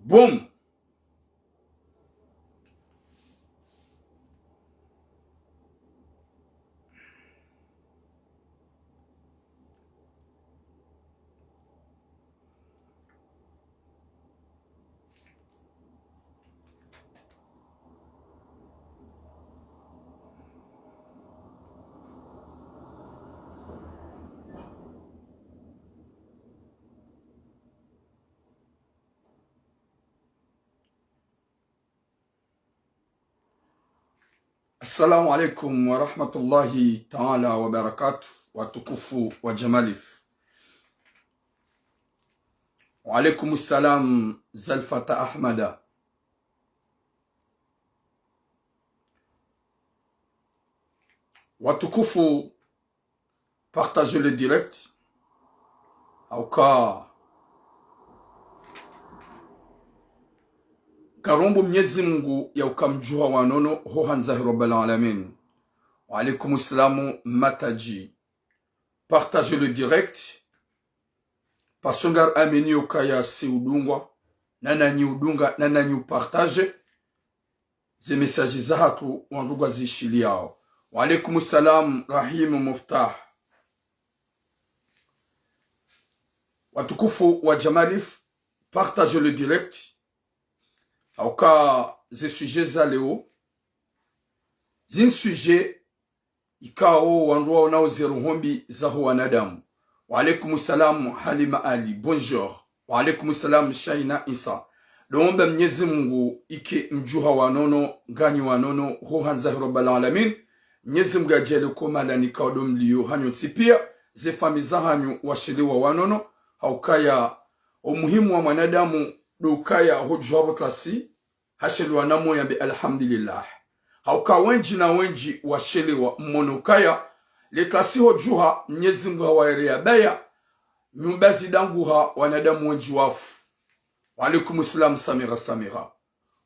Boum. Assalamu alaikum wa rahmatullahi ta'ala wa barakatuh wa tukufu wa jamalif. Wa alaikum assalam Zalfata Ahmada. Wa tukufu, partagez le direct. Auka Karombo Mwenyezi Mungu ya ukamjua wanono hohanzahi Rabbil Alamin. Wa alaikum assalamu mataji. Partagez le direct. Pasongar ameni ukaya si udungwa. Nananyi udunga, nananyi upartage. Ze messages zahatu wanduga zishili yao. Wa alaikum assalam Rahim Muftah. Watukufu wa Jamalif, partagez le direct. Auka ze sujet za leo. Zin sujet ikao wanduwa wanao zeruhombi zaho wanadamu. Wa alaikum salam Halima Ali, bonjour. Wa alaikum salam Shaina Isa. Doomba Mwenyezi Mungu ike mjuha wanono, ganyi wanono, hohanzahi Rabbil Alamin. Mwenyezi Mungu ajele komala nikaudo mliyo hanyo tsipia. Ze famiza hanyo washiliwa wanono. Haukaya umuhimu wa mwanadamu dukaya hujua botlasi hasheliwa namo ya bi alhamdulillah. Hauka wenji na wenji washeliwa mmonokaya letlasi hujua Mwenyezi Mungu hawaerea baya nyumba zidanguha wanadamu wenji wafu. Wa alaikum assalam Samira.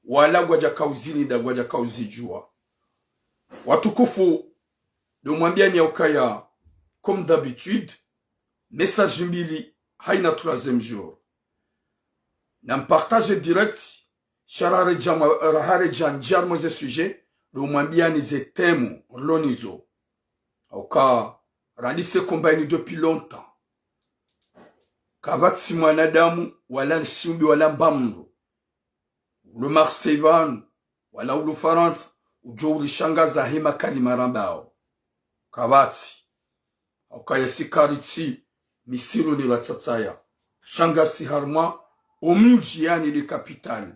Wala gwaja kauzini da gwaja kauzijua. Watukufu domwambia ni haukaya comme d'habitude message mbili haina troisième jour. Nam partage direct sharare jama rahare janjar moze sujet do mwambia ni ze temu lonizo. Auka randise kombaini depuis longtemps. Kabatsi mwanadamu wala nshimbi wala mbamru. Ulu Marseillan wala ulu Faransa ujo ulishangaza hima kalimarambao. Kabatsi. Auka yasikariti misilu ni latsataya. Shangasi harma umji yani li kapital.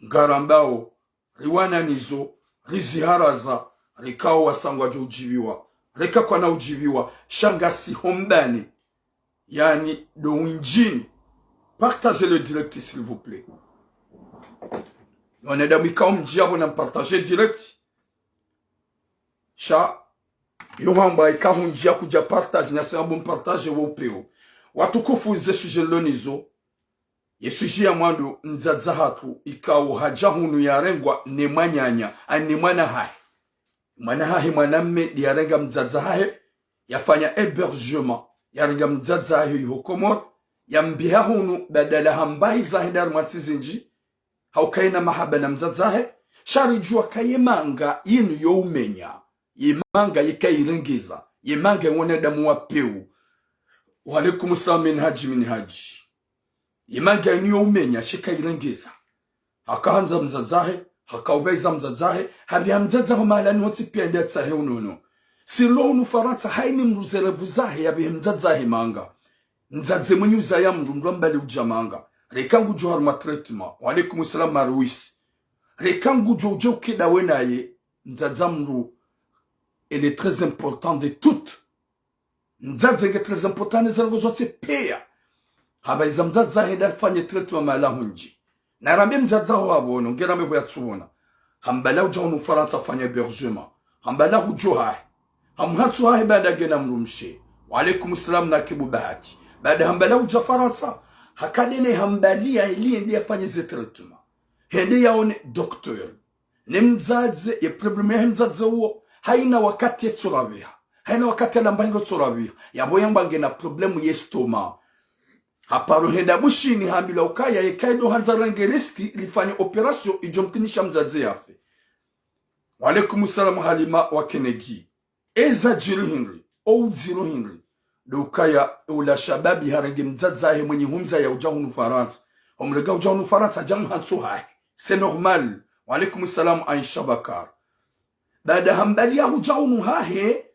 Ngarambao riwana nizo riziharaza rikao wasangwa ujibiwa. Rika kwa na ujibiwa shangasi hombani yani do injini. Partagez le direct s'il vous plaît. Wanadamu ikao mjiabo na partager direct. Sha yohamba ikao mjia kuja partage na sababu mpartage wopeo. Watukufu ze sujet lonizo. Ye sujet ya mwando nzadzahatu ikao hajahunu ya rengwa ne manyanya ani mwana hae. Mwana hae mwanamme diarenga mzadzahahe yafanya hébergement yarenga mzadzahahe yuhokomor ya mbihahunu badala hambahi zahidar mwatizinji haukaina mahaba na mzadzahahe shari jua kayemanga yinu youmenya yemanga yikairingiza yemanga wanadamu wapeu. Wa alaikum assalam minhaji. Yemanga niyo umenya shika irengeza. Hakaanza mzazahe, hakaubeza mzazahe, habia mzazaho malani hoti pia ndetsa he unono. Silo unu Faransa haini mruzelevu zahe yabi mzazahe manga. Mzaze mwenyuza ya mrumrambali ujamanga. Rekangu johar matretma. Wa alaikum assalam Marouis. Rekangu jojo kida wenaye mzazamru. Elle est très importante de toutes. Mzaze nge très important nezango zote pia. Haba iza mzazahe dafanye tretma malahunji. Narambi mzazaho wabono, ngerambe kwa yatsubona. Hambala uja unu Faransa fanya bergement. Hambala ujoha. Hamhatsu hae bada gena mrumshe. Wa alaikum assalam na kibu bahati. Bada hambala uja Faransa. Hakadene hambalia ili ndi afanye ze tretma. Hende yaone doktor. Ne mzaze, ye probleme ya mzaze uo. Haina wakati yetsurabiha. Haina wakati ya lambango tsurabiha. Yabo yamba ngena problemu ye stoma. haparo henda bushini hambila ukaya yekaido hanzarangeliski lifanya operasyon ijomkinisha mzazi yafe. Wa alaikum salam Halima wa Kennedy. Eza jiru Henry ou ziro Henry do ukaya ula shababi harange mzazahe mwenye humza ya ujahunu Faransa. Omlega ujahunu Faransa jamu hansu hai. C'est normal. Wa alaikum salam Aisha Bakar. Baada hambali ya ujahunu hahe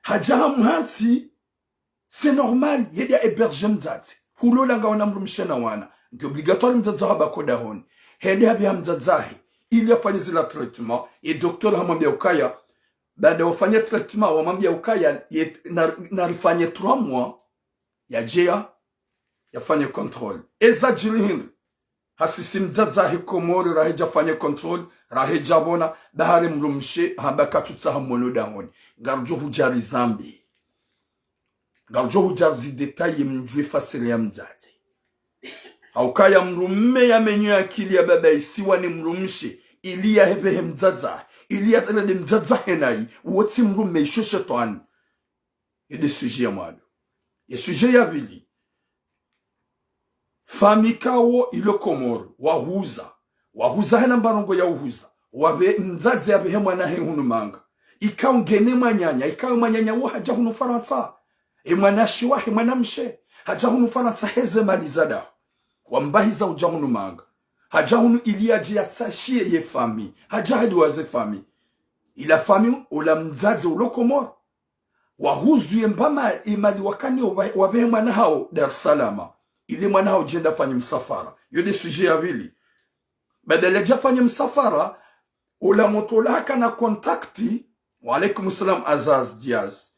hajahamu hansi. C'est normal. Yedi ya eberge mzazi. Hulo langa wana mrumishena wana. Ndi obligatoire mzazaha bakoda honi. Hende habi ya mzazahe. Ili afanye zila traitement. E doktor hamambia ukaya. Baada wafanya traitement wamambia ukaya. Narifanye 3 mois. Ya jea. Yafanye control. Eza jiri Henry. Hasisi mzazahe komori raheja fanye control. Raheja bona. Bahari mrumishe. Hambaka tutsaha mwonoda honi. Garjo hujari zambi. Garjo hujari detaye mjwe fasile ya mzazi. Haukaya mrumme ya menyo akili ya baba isiwa ni mrumshe. Ili ya hebehe mzaza. Ili ya tele de mzaza henai. Uwoti mrumme isho shetwani. Yede suje ya mwado. Ye suje ya vili. Famikawo ilo komoro. Wahuza. Wahuza hena mbarongo ya uhuza. Wabe mzazi ya behe mwana hunu manga. Ika ungene manyanya. Ika manyanya wa haja hunu Faransa. Emanashi wa hemanamshe. Haja hunu Faransa heze malizada. Wambahiza ujahunu manga. Hajahunu iliaji ya tsashie ye fami. Hajahadi waze fami. Ila fami ula mzazi ulokomora. Wahuzu ye mbama imali wakani wabehe mwana hao Dar es Salaam. Ili mwana hao jenda fanye msafara. Yode suje ya vili. Badala jafanye msafara. Ula motola haka na kontakti. Wa alaikum salam Azaz Diaz.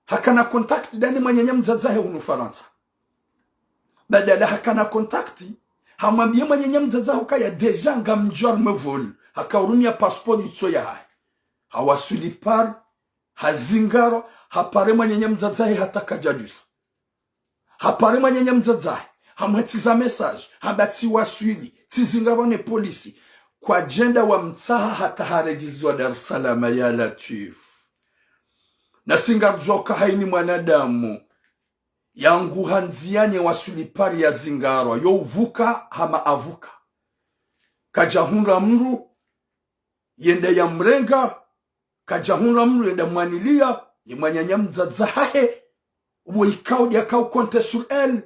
Haka na kontakti dani manyanya mzazahe unu Faransa. Badala haka na kontakti. Hamambie manyanya mzazahe ukaya deja nga mjwar mevol. Haka urumia passport itso ya hai. Hawasuli par. Hazingaro. Hapare manyanya mzazahe hata kajajusa. Hapare manyanya mzazahe. Hamatiza message. Habati wasuli. Tizingaro ne polisi. Kwa jenda wa mtaha hata harejizwa Dar es Salaam ya Latif. Na singarjoka haini mwanadamu. Yangu hanzianye wasulipari ya zingaro. Yo uvuka hama avuka. Kajahunra mru. Yende ya mrenga. Kajahunra mru yende mwanilia. Yemanyanya mzazahe. Uwe ikao diakao konte sur el.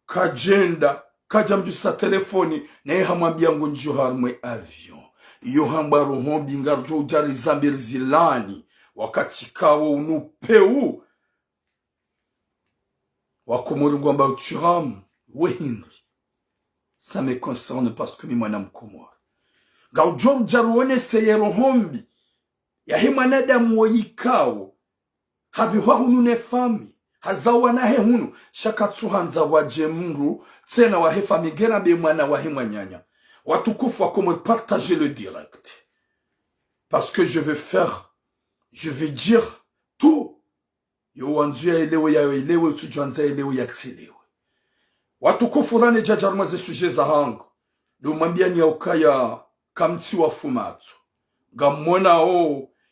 Kajenda. Kajambisa telefoni. Na ye hamwambia ngunju harmwe avion. Iyo hamba rohombi ngarjo ujari zambir zilani. Wakati kawo unupeu. Wakomori ngwamba uturam. We Henry. Ça me concerne parce que mi mwana mkomori. Gau Georgia ruone seye rohombi. Ya hima nada mwoyikawo. Habi wahunu ne fami. Hazawa na he hunu. Shakatsu hanza waje mru. Tsena wa he fami gera be mwana wa hima nyanya. Watukufu wakomori partager le direct. Parce que je vais dire tout. Yo wanzuya elewe ya elewe tujuanza elewe ya kselewe. Watukufu rane jajarmaze suje za hangu. Do mambia ni ya ukaya kamti wa fumatu. Gamona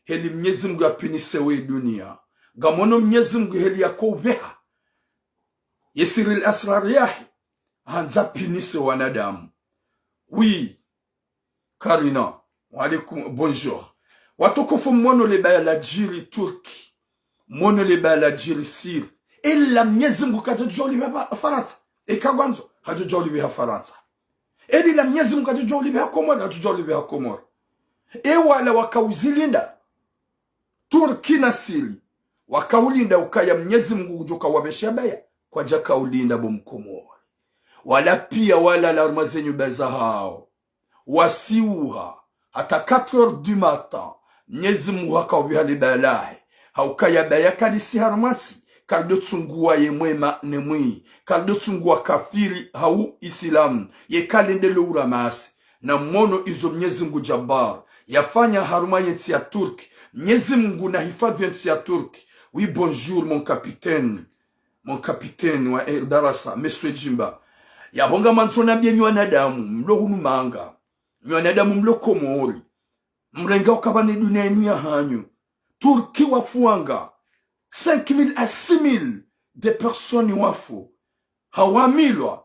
heli mnyezi Mungu apinisewe dunia. Gamona mnyezi Mungu heli ya koubeha. Yesiril asrar yahi. Hanza pinise wanadamu. Oui. Karina. Walikum, bonjour. Watukufu mwono lebaya la jiri Turki. Mwono lebaya la jiri Siri. Ila mnyezi Mungu kajojo libeha Faransa. Kagwanzo hajojo libeha Faransa. Ila mnyezi Mungu kajojo libeha Komoro. Hajojo libeha Komoro. Wala wakauzilinda Turki na Siri. Wakaulinda ukaya mnyezi Mungu kujoka wabesha baya. Kwa jaka ulinda bomkomori. Wala pia wala la mazenyu beza hao. Wasiuha. Hata 4h du matin. Mnyezi Mungu hakaubia libalahi. Haukaya baya kalisi harmati. Kaldo tsungua ye mwema ne mwi. Kaldo tsungua kafiri hau isilamu. Ye kalende le uramasi. Na mwono izo mnyezi Mungu jabar. Yafanya harumanye tia Turki. Mnyezi Mungu na hifadhi tia Turki. Oui, bonjour mon capitaine. Mon capitaine wa Darasa. Meswe Jimba. Yabonga mansona bie nywanadamu. Mlo hunu manga. Nywanadamu mlo komori. Mrenga ukabane dunia inu ya hanyu. Turki wafuanga. 5 000 à 6 000 de personnes wafu. hawamilwa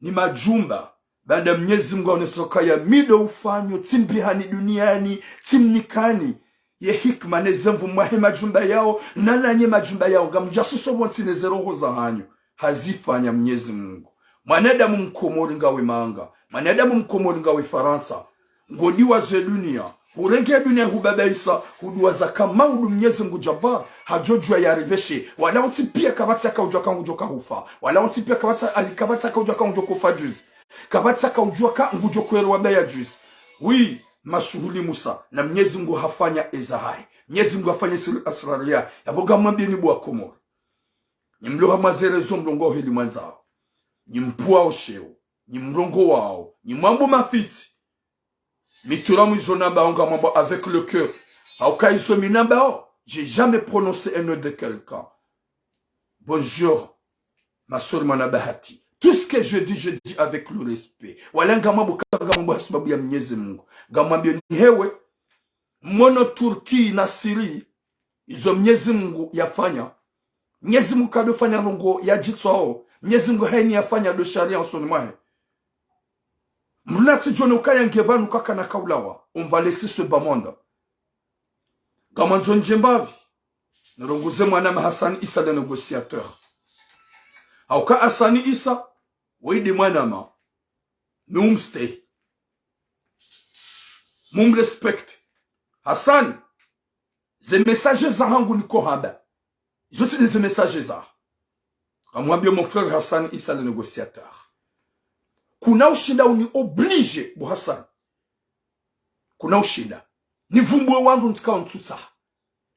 ni majumba baada Mwenyezi Mungu aonesoka ya mido ufanyo timbihani duniani timnikani ye hikma nezemvu mwahe majumba yao nalanye majumba yao gamjasuso wontine zeroho za hanyo hazifanya Mwenyezi Mungu. Mwanadamu mkomori ngawe manga, mwanadamu mkomori ngawe Faransa, ngodiwa ze dunia urenge dunia hubabaisa huduwaza kama udu Mwenyezi Mungu Jabbar hajojua yaribeshe wala onti pia kabata kaujua kangujoka hufa wala onti pia kabata kaujua kangujoka hufa juzi kabata kaujua kangujoka kuerwa baya juzi. Oui, mashuhuli Musa na Mwenyezi Mungu hafanya ezahai, Mwenyezi Mungu hafanya asraria yaboga mwambie ni bwa Komoro ni mloha mazerezo mlongo hili mwanzao ni mpua osheo ni mlongo wao ni mambo mafiti mituramu izo namba onga mambo avec le cœur auka izo minamba j'ai jamais prononcé un nom de quelqu'un. Bonjour ma soeur Manabahati, tout ce que je dis avec le respect. Walanga mambo kaga mambo sababu ya Mwenyezi Mungu gamwambie ni hewe mono Turki na Syria izo Mwenyezi Mungu yafanya. Mwenyezi Mungu kadofanya nongo ya jitwao. Mwenyezi Mungu haini yafanya do sharia nsoni mwahe. Mlunati jone ukaya ngebanu kaka na kaulawa. On va laisser ce bas monde. Gamanzo njembavi. Nerongoze mwanama Hassan Issa le négociateur. Auka Hassan Issa. Wede mwanama. Mumstay. Mum respect. Hassan. Ze messages za hangu niko haba. Zote des messages za. Kamwambia mon frère Hassan Issa le négociateur. Kuna ushinda uni oblige bu Hassan. Kuna ushinda. Ni vumbwe wangu ntika ntuta.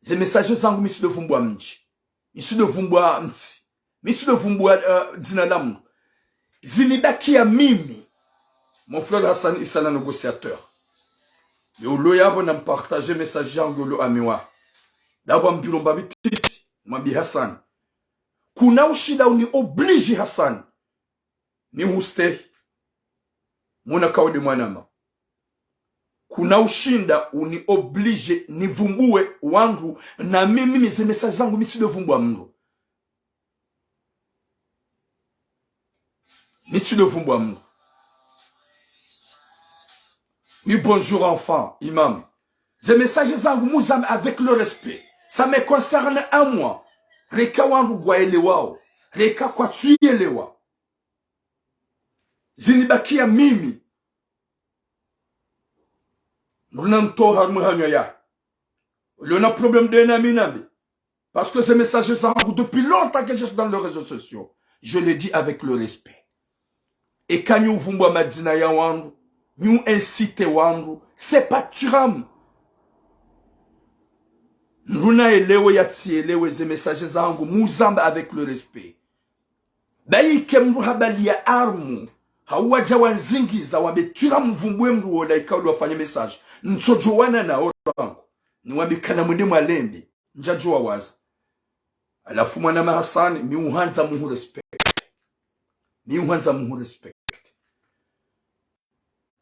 Ze messages zangu misi de vumbwa mji. Misi de vumbwa mti. Misi de vumbwa zinalamu. Zinibakia mimi. Mon frère Hassan Issa le négociateur. Yolo yabo na mpartager message yangu yolo amiwa. D'abord mbilomba bititi. Mwambi Hassan. Kuna ushida uni oblige Hassan. Ni huste. Muna kaudi mwanama. Kuna ushinda uni oblige ni vumbue wangu na mimi mize message zangu miti de vumbua mngu. Miti de vumbua mngu. Oui, bonjour enfant, imam. Ces messages zangu muzam avec le respect. Ça me concerne à moi. Reka wangu gwaelewao. Reka kwa tuyelewa. Zinibakia mimi. Mrunanto harmu hanyo ya. On a problème de naminabi. Parce que ces messages zangu depuis longtemps que je suis dans les réseaux sociaux. Je le dis avec le respect. Et quand nous vumbwa madina ya wangu, nous incite wangu, c'est pas turam. Mruna elewe ya tielewe ze messages zangu muzamba avec le respect. Bayi kemru habali ya armu. Hawaja wanzingiza wabetura mvumbwe mru wola ikaudu wafanya message. Nsojowana na orangu. Ni wabikana mwende mwalembe. Njajua waza. Alafu mwanama Hassan miuhanza muhu respect. Miuhanza muhu respect.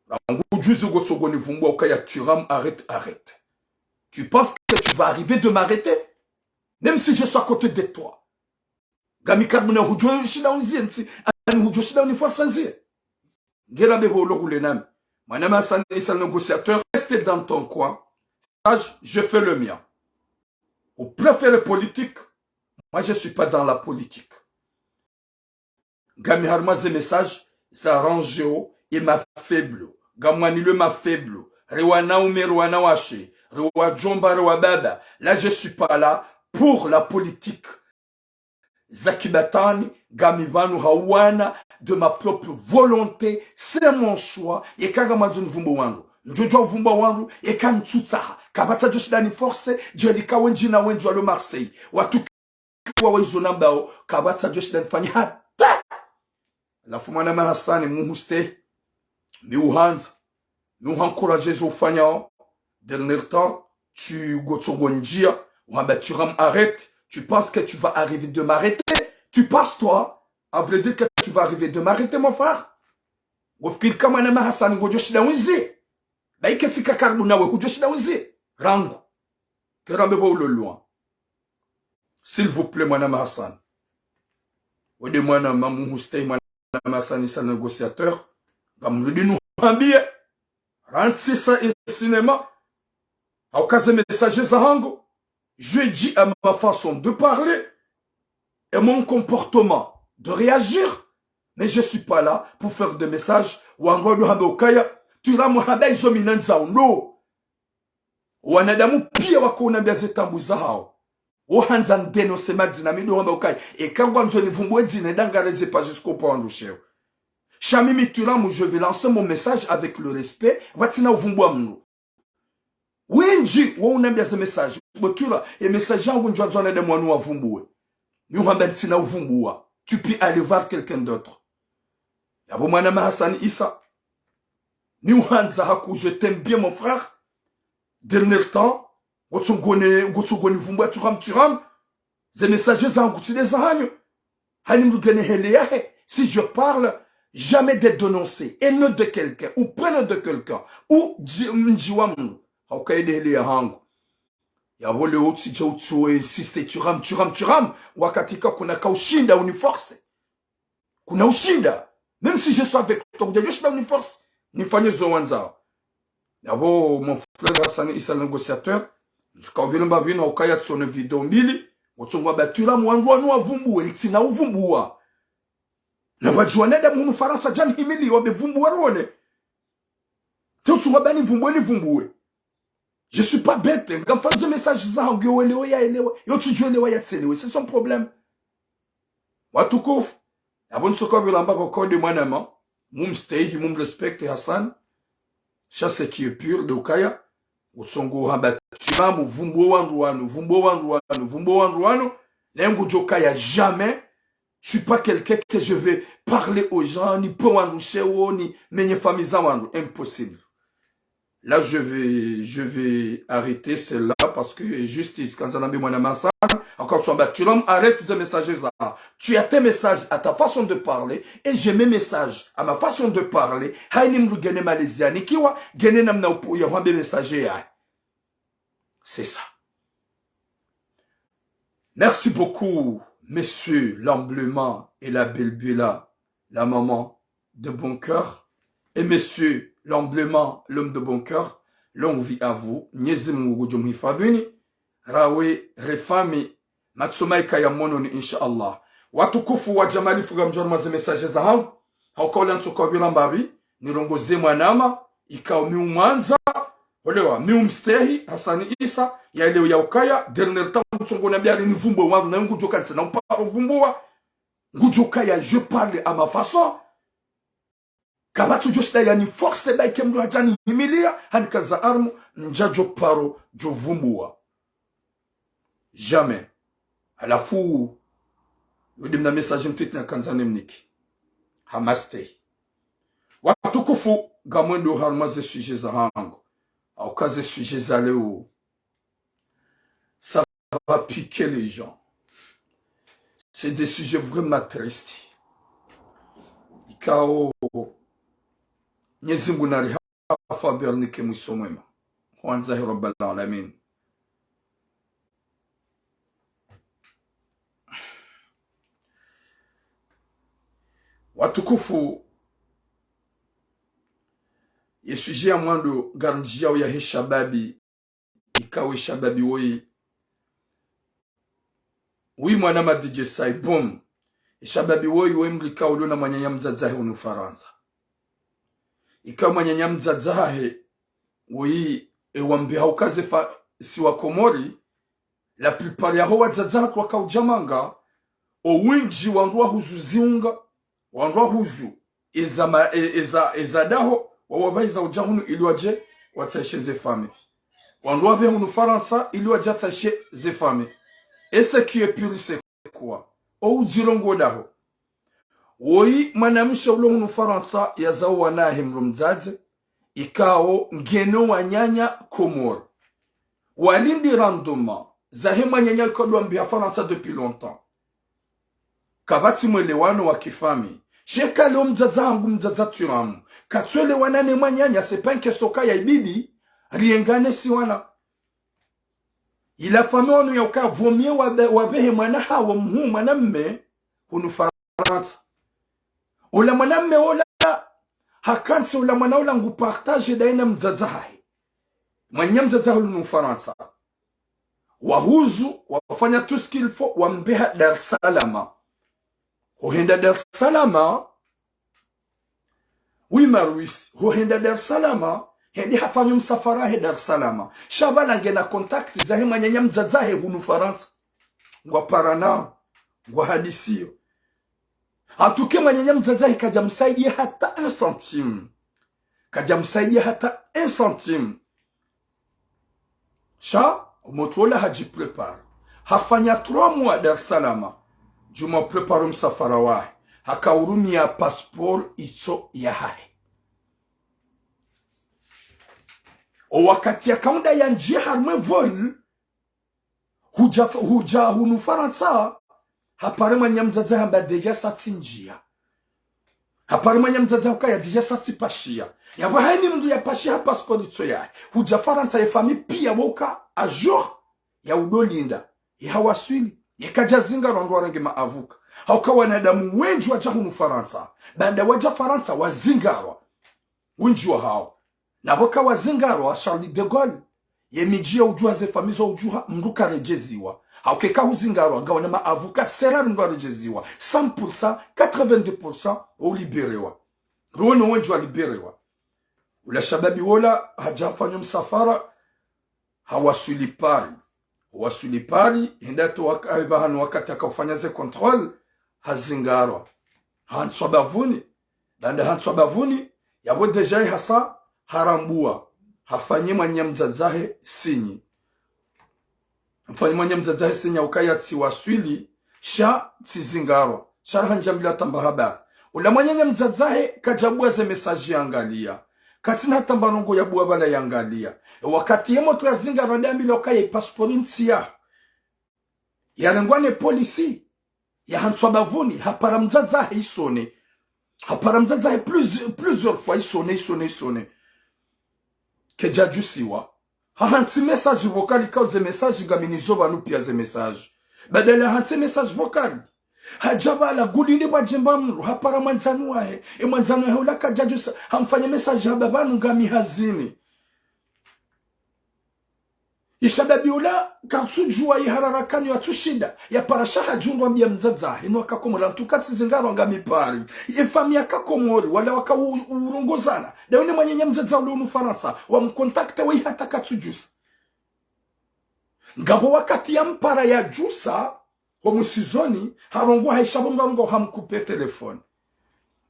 Rangu juzi gotsogo ni vumbwa ukaya turam arrête. Tu penses que tu vas arriver de m'arrêter? Même si je suis à côté de toi. Gamikad muna hujo shida unzie nti. Ani hujo shida uniforsa nzie. Ngela bebo lo roule nam. Mwanama Hassan Issa le négociateur, reste dans ton coin. Je fais le mien. Vous préférez politique? Moi, je ne suis pas dans la politique. Gami harma ze message, ça arrange et ma faible. Gamani le ma faible. Rewana ume rewana washe. Rewa jomba rewa baba. Là, je ne suis pas là pour la politique. Zakibatani, Gamivanu hawana, de ma propre volonté, c'est mon choix. Et kagamazun vumbo wangu. Njojo vumbo wangu, et kan tuta. Kabata joshidani force, jodika wenjina wenjwa le Marseille. Watu kwa wenzonambao, kabata joshidani fanyi hata. La fumana ma Hassan muhuste. Ni uhanza. Ni uhankouraje zo fanya. Dernier temps, tu gotsogonjia. Tu arrête. Tu penses que tu vas arriver de m'arrêter? Tu penses, toi, à vrai dire que tu vas arriver de m'arrêter, mon frère? Wafkir kama na Hassan gojoshida wizi. Ba ikesi kakarbu nawe gojoshida wizi. Rangu. Kerambe bo lo loin. S'il vous plaît, mon Hassan. Ode mwana mamu hustei mwana masanisa négociateur. Gamrudi nous ambie. Rentsi sa cinéma. Au cas de messager zahango. Je dis à ma façon de parler et mon comportement de réagir. Mais je suis pas là pour faire des messages. Ou en gros, tu l'as mohamed zominanza no. Wanadamu pia wako na biazetambu zao. Ohanza ndeno semadzina mido hamba ukai. Et quand on ne vous dit ne pas jusqu'au point de chèvre. Chamimi Turamu, je vais lancer mon message avec le respect. Watina uvumbwa mno. Wenji, on aime bien ce message. Botura, et message où nous avons de moi nous avumbuwe. Nous avons tina uvumbwa. Tu peux aller voir quelqu'un d'autre. Yabo manama Hassan Issa. Nous hanza haku, je t'aime bien mon frère. Dernier temps, gotsugoni vumbwa turam. Ces messages za nguti des hanyo. Hanim du gane heleyahe. Si je parle, jamais de dénoncer, et ne de quelqu'un, ou près de quelqu'un, ou mjiwamu. Haukaide heleya hangu. Yabo le otsi jautu insiste turam. Wakatika kuna kaushinda uniforce. Kuna ushinda. Même si je suis avec toi, je suis dans uniforce. Nifanye zowanza. Yabo mon frère Hassan Issa négociateur. Jusqu'à Vilamba Vino Okaya sur une vidéo mbili. Otungwa batura mwangwa no avumbu ntina uvumbuwa. Na wajua da mu Faransa jan himili wabe vumbuwa rone. Otungwa bani vumbuwe. Je suis pas bête. Quand face de message za ngyo elewa ya elewa. Yo tu elewa ya tselewe, c'est son problème. Watukuf. Abon soko Vilamba ko de mwanama. Mum stay, mum respecte Hassan. Chasse qui est pur de Okaya. Utsongo hamba turamu vumbo wanruano. Lengo jokaya jamais. Je suis pas quelqu'un que je vais parler aux gens, ni pour wanruchewo, ni menye famiza wanru. Impossible. Là, je vais arrêter celle-là parce que justice, quand ça n'a pas mon massage, encore soit battu, arrête ces messages. Tu as tes messages à ta façon de parler et j'ai mes messages à ma façon de parler. C'est ça. Merci beaucoup, messieurs, l'emblement et la belbula, la maman de bon cœur, et messieurs, l'emblement, l'homme de bon cœur, longue vie à vous. Nyezimu gujumhi fadhini. Rawe refami. Matsumai kaya mononi inshallah. Watukufu wa jamali fuga mjoro maze message za hangu. Haukaula nsuka wila mbabi. Nirongoze mwanama. Ikao miu mwanza. Olewa miu mstehi. Hassan Issa. Ya ileo ya ukaya. Dernier temps mtungo nabiari ni vumbo wangu. Na ngujoka nse na mparo vumbuwa. Ngujokaya je parle à ma façon. Kabatu joshida yani force ba ikemdo hajani himilia hanikaza armu njajo paro jo vumbua. Jamais. À la fou yodim na message mtiti na kanzane mniki. Hamaste. Watukufu gamwendo harmaze sujet za hango. Au kaze sujet za leo. Ça va piquer les gens. C'est des sujets vraiment tristes. Ikao Nyezimbu nari hafadhi nike mwiso mwema. Wanzahi rabbal alamin. Watukufu yesuje ya mwando garanjia ya he shababi ikawe shababi woi. Wi mwana madije sai boom. Shababi woi mlika ulona manyanya mzazahi unu Faransa. Ikawa manyanya mzazahe woi ewambi haukaze si wa Komori la plupart ya hoa zazaha kwa kaujamanga o winji wandua huzu ziunga wandua huzu ezadaho wawabaiza ujahunu iluaje wataishe zefame wandua behunu Faransa iluaje wataishe zefame et ce qui est pur c'est quoi o ujilongo daho woi manamisha ulongu Faransa ya zao wanahe mrumzaze ikao ngeno wanyanya Komori walindi randoma zahema nyanya ikodwa mbia Faransa depuis longtemps kabati mwelewano wa kifami sheka leo mzaza hangu mzaza turamu katwele wanane mwanyanya c'est pas une question ya ibidi riengane si wana ila famille ya uka vomie wabehe mwana hawa mhu mwana mme hunu Faransa. Ola mwana meola hakansi ola mwana ola ngu partage daina mzazahi. Mwenye mzazahi ulu Faransa. Wahuzu wafanya tout ce qu'il faut wambeha Dar es Salaam. Hohenda Dar es Salaam. Oui Maruis, hohenda Dar es Salaam. Hendi hafanyo msafara he Dar es Salaam. Shabana ngena contact zahe mwenye mzazahi ulu Faransa. Ngwa parana, ngwa hadisio. Atuke mwenye mzazahi kaja msaidia hata 1 centime. Kaja msaidia hata 1 centime. Sha, umotola haji prepare. Hafanya 3 mois Dar es Salaam. Juma prepare msafara wahe. Hakaurumia passport itso ya hae. O wakati ya kaunda ya njia harme vol. Huja hunu Faransa. Hapare mwenye mzazahi hamba deja sati njia. Hapare mwenye mzazahi hukaya deja sati pashia. Ya wahani mndu ya pashia ha passport itso ya. Huja Faransa ya fami pia woka a jour ya udolinda. Ya hawaswili. Ya kajazinga rondwa rengi maavuka. Hauka wanadamu wenju waja hunu Faransa. Banda waja Faransa wazingarwa. Wenju hao. Na waka wazingarwa Charles de Gaulle. Ye mijia ujua ze famizo ujua mnduka rejeziwa. Haukeka uzingarwa gawana maavuka sera mnduka rejeziwa. 100%, 82% au liberewa. Ruweno wenju wa liberewa. Ula shababi wola hajafanyo msafara hawaswilipari. Hawaswilipari hendato wakati hakafanya ze kontrol hazingarwa. Hanswa bavuni. Danda hanswa bavuni yabo deja hasa harambua. Hafanyi mwenye mzazahe sinyi. Hafanyi mwenye mzazahe sinyi ukaya tsiwaswili sha tsizingarwa. Shara hanjambila tamba habari. Ula mwenye mzazahe kajabua ze mesaji yangalia. Katina tambarongo ya buwa bala yangalia. Wakati yemo tuyazingarwa ndambila ukaya paspori ntsiya. Yarengwane polisi. Ya hanswa bavuni. Hapara mzazahe isone. Hapara mzazahe plusieurs fois isone. Kejajusiwa. Hansi message vocal ikauze message gaminizo banu pia ze message. Badala hansi message vocal. Hajaba la gulini wajemba mru. Hapara mwanzanu wahe. Mwanzanu wahe ula kajajusa. Hamfanya message hababanu gami hazini. Ishababi ula katsujua ihararakani wa tushida. Ya parashaha jundwa mbia mzazahe. Inu wakakomora ntukati zingaro ngami pari. Ifami ya kakomori. Wala waka urongozana. Da wene mwenye mzazahe ulu Faransa. Wa mkontakte wa ihata katsujusa. Ngabo wakati ya mpara ya jusa. Wa musizoni. Harongo haishabonga rongo hamkupe telefoni.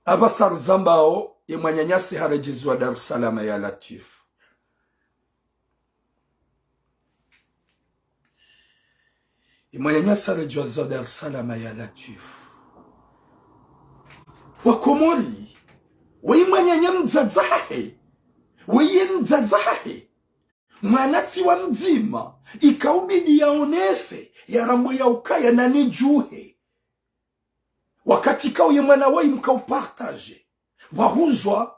Abasar zambao. Ya mwenye nyasi harejizwa Dar es Salaam ya Latif. Mwenye nyasa rejwaza Dar es Salaam ya Latif. Wakomori. Wei mwenye mzazahe. Wei mzazahe. Manati wa mzima. Ikaubidi yaonese. Ya rambo ya ukaya na nijuhe. Wakati kao ye mwana wei mkaupartage. Wahuzwa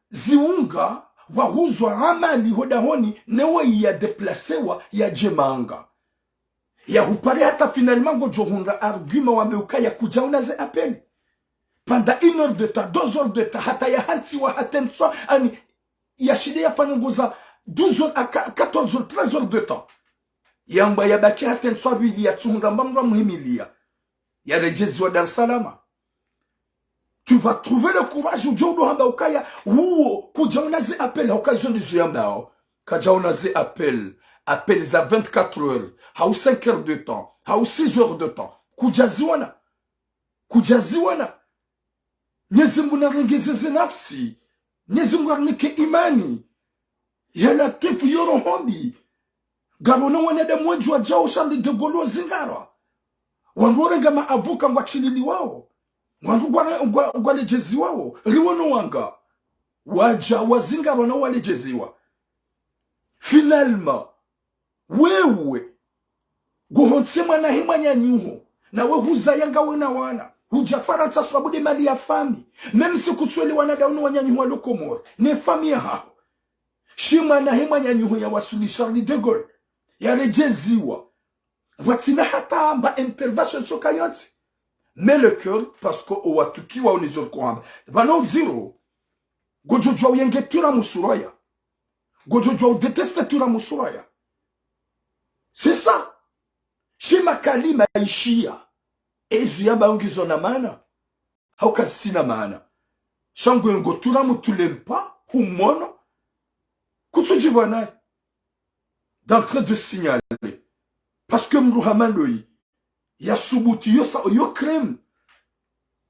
ziunga. Wahuzwa amali hodahoni. Newe ya deplacewa ya jemanga. Ya hupare hata finalement ngo johunga argument wa meuka ya kujauna ze appel. Pendant 1 heure de temps, 2 heures de temps, hata ya hansi wa hatenswa, ani ya shide ya fanunguza 12 heures à 14 heures, 13 heures de temps. Ya mba ya baki hatenswa wili ya tsuhunga mbamra muhimilia. Ya rejezi wa Dar es Salaam. Tu vas trouver le courage ujodo hamba ukaya huo kujauna ze appel, occasion de zuyambao. Kajauna ze appel. Appel za 24 heures, hau 5 heures de temps, hau 6 heures de temps. Kujaziwana. Nyezimbu na rengezeze nafsi. Nyezimbu arnike imani. Yana tefu yoro hombi. Garona wanede mweju wa jao Charles de Gaulle zingara. Wangorenga maavuka mwachilili wao. Wangwale jezi wao. Riwono wanga. Waja wazingara na wale jeziwa. Finalement, wewe guhonse mwana himanya nyuho na we huzayanga wena wana huja Faransa sababu mali ya fami même si kutsweli wana daunu wanyanyuho lokomor ne fami hao shima na himanya nyuho ya wasuli Charles de Gaulle ya rejeziwa watina hata amba intervention sokayoti mais le cœur parce que o watu kiwa unizol kuhamba bano zero gojo jwa yenge tura musuraya gojo jwa deteste tura musuraya. C'est ça. Shima kalima ishia ezu yamba ungizo na maana hauka sina maana shango ngo tura mutulempa humono kutujibu naye d'entrée de signaler parce que mruhamanoi ya subuti yo crème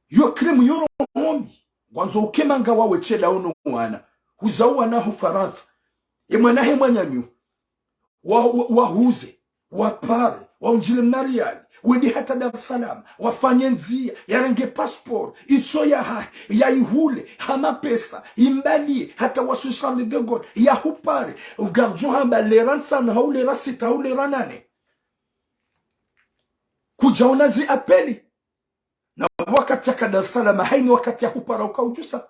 yo rombi gwanzo ukemanga wawe cheda ono mwana huzawa na Ufaransa emwana he mwanyanyu wahuze wapare waunjile mnariali wendi hata Dar es Salaam wafanye nzia yarenge passport itso ya ihule hama pesa imbali hata wasu Charles de Gaulle ya hupare ugarjo hamba leransa na haule rasita haule ranane kujaona zi apeli na wakati ya Dar es Salaam haini wakati ya hupara ukaujusa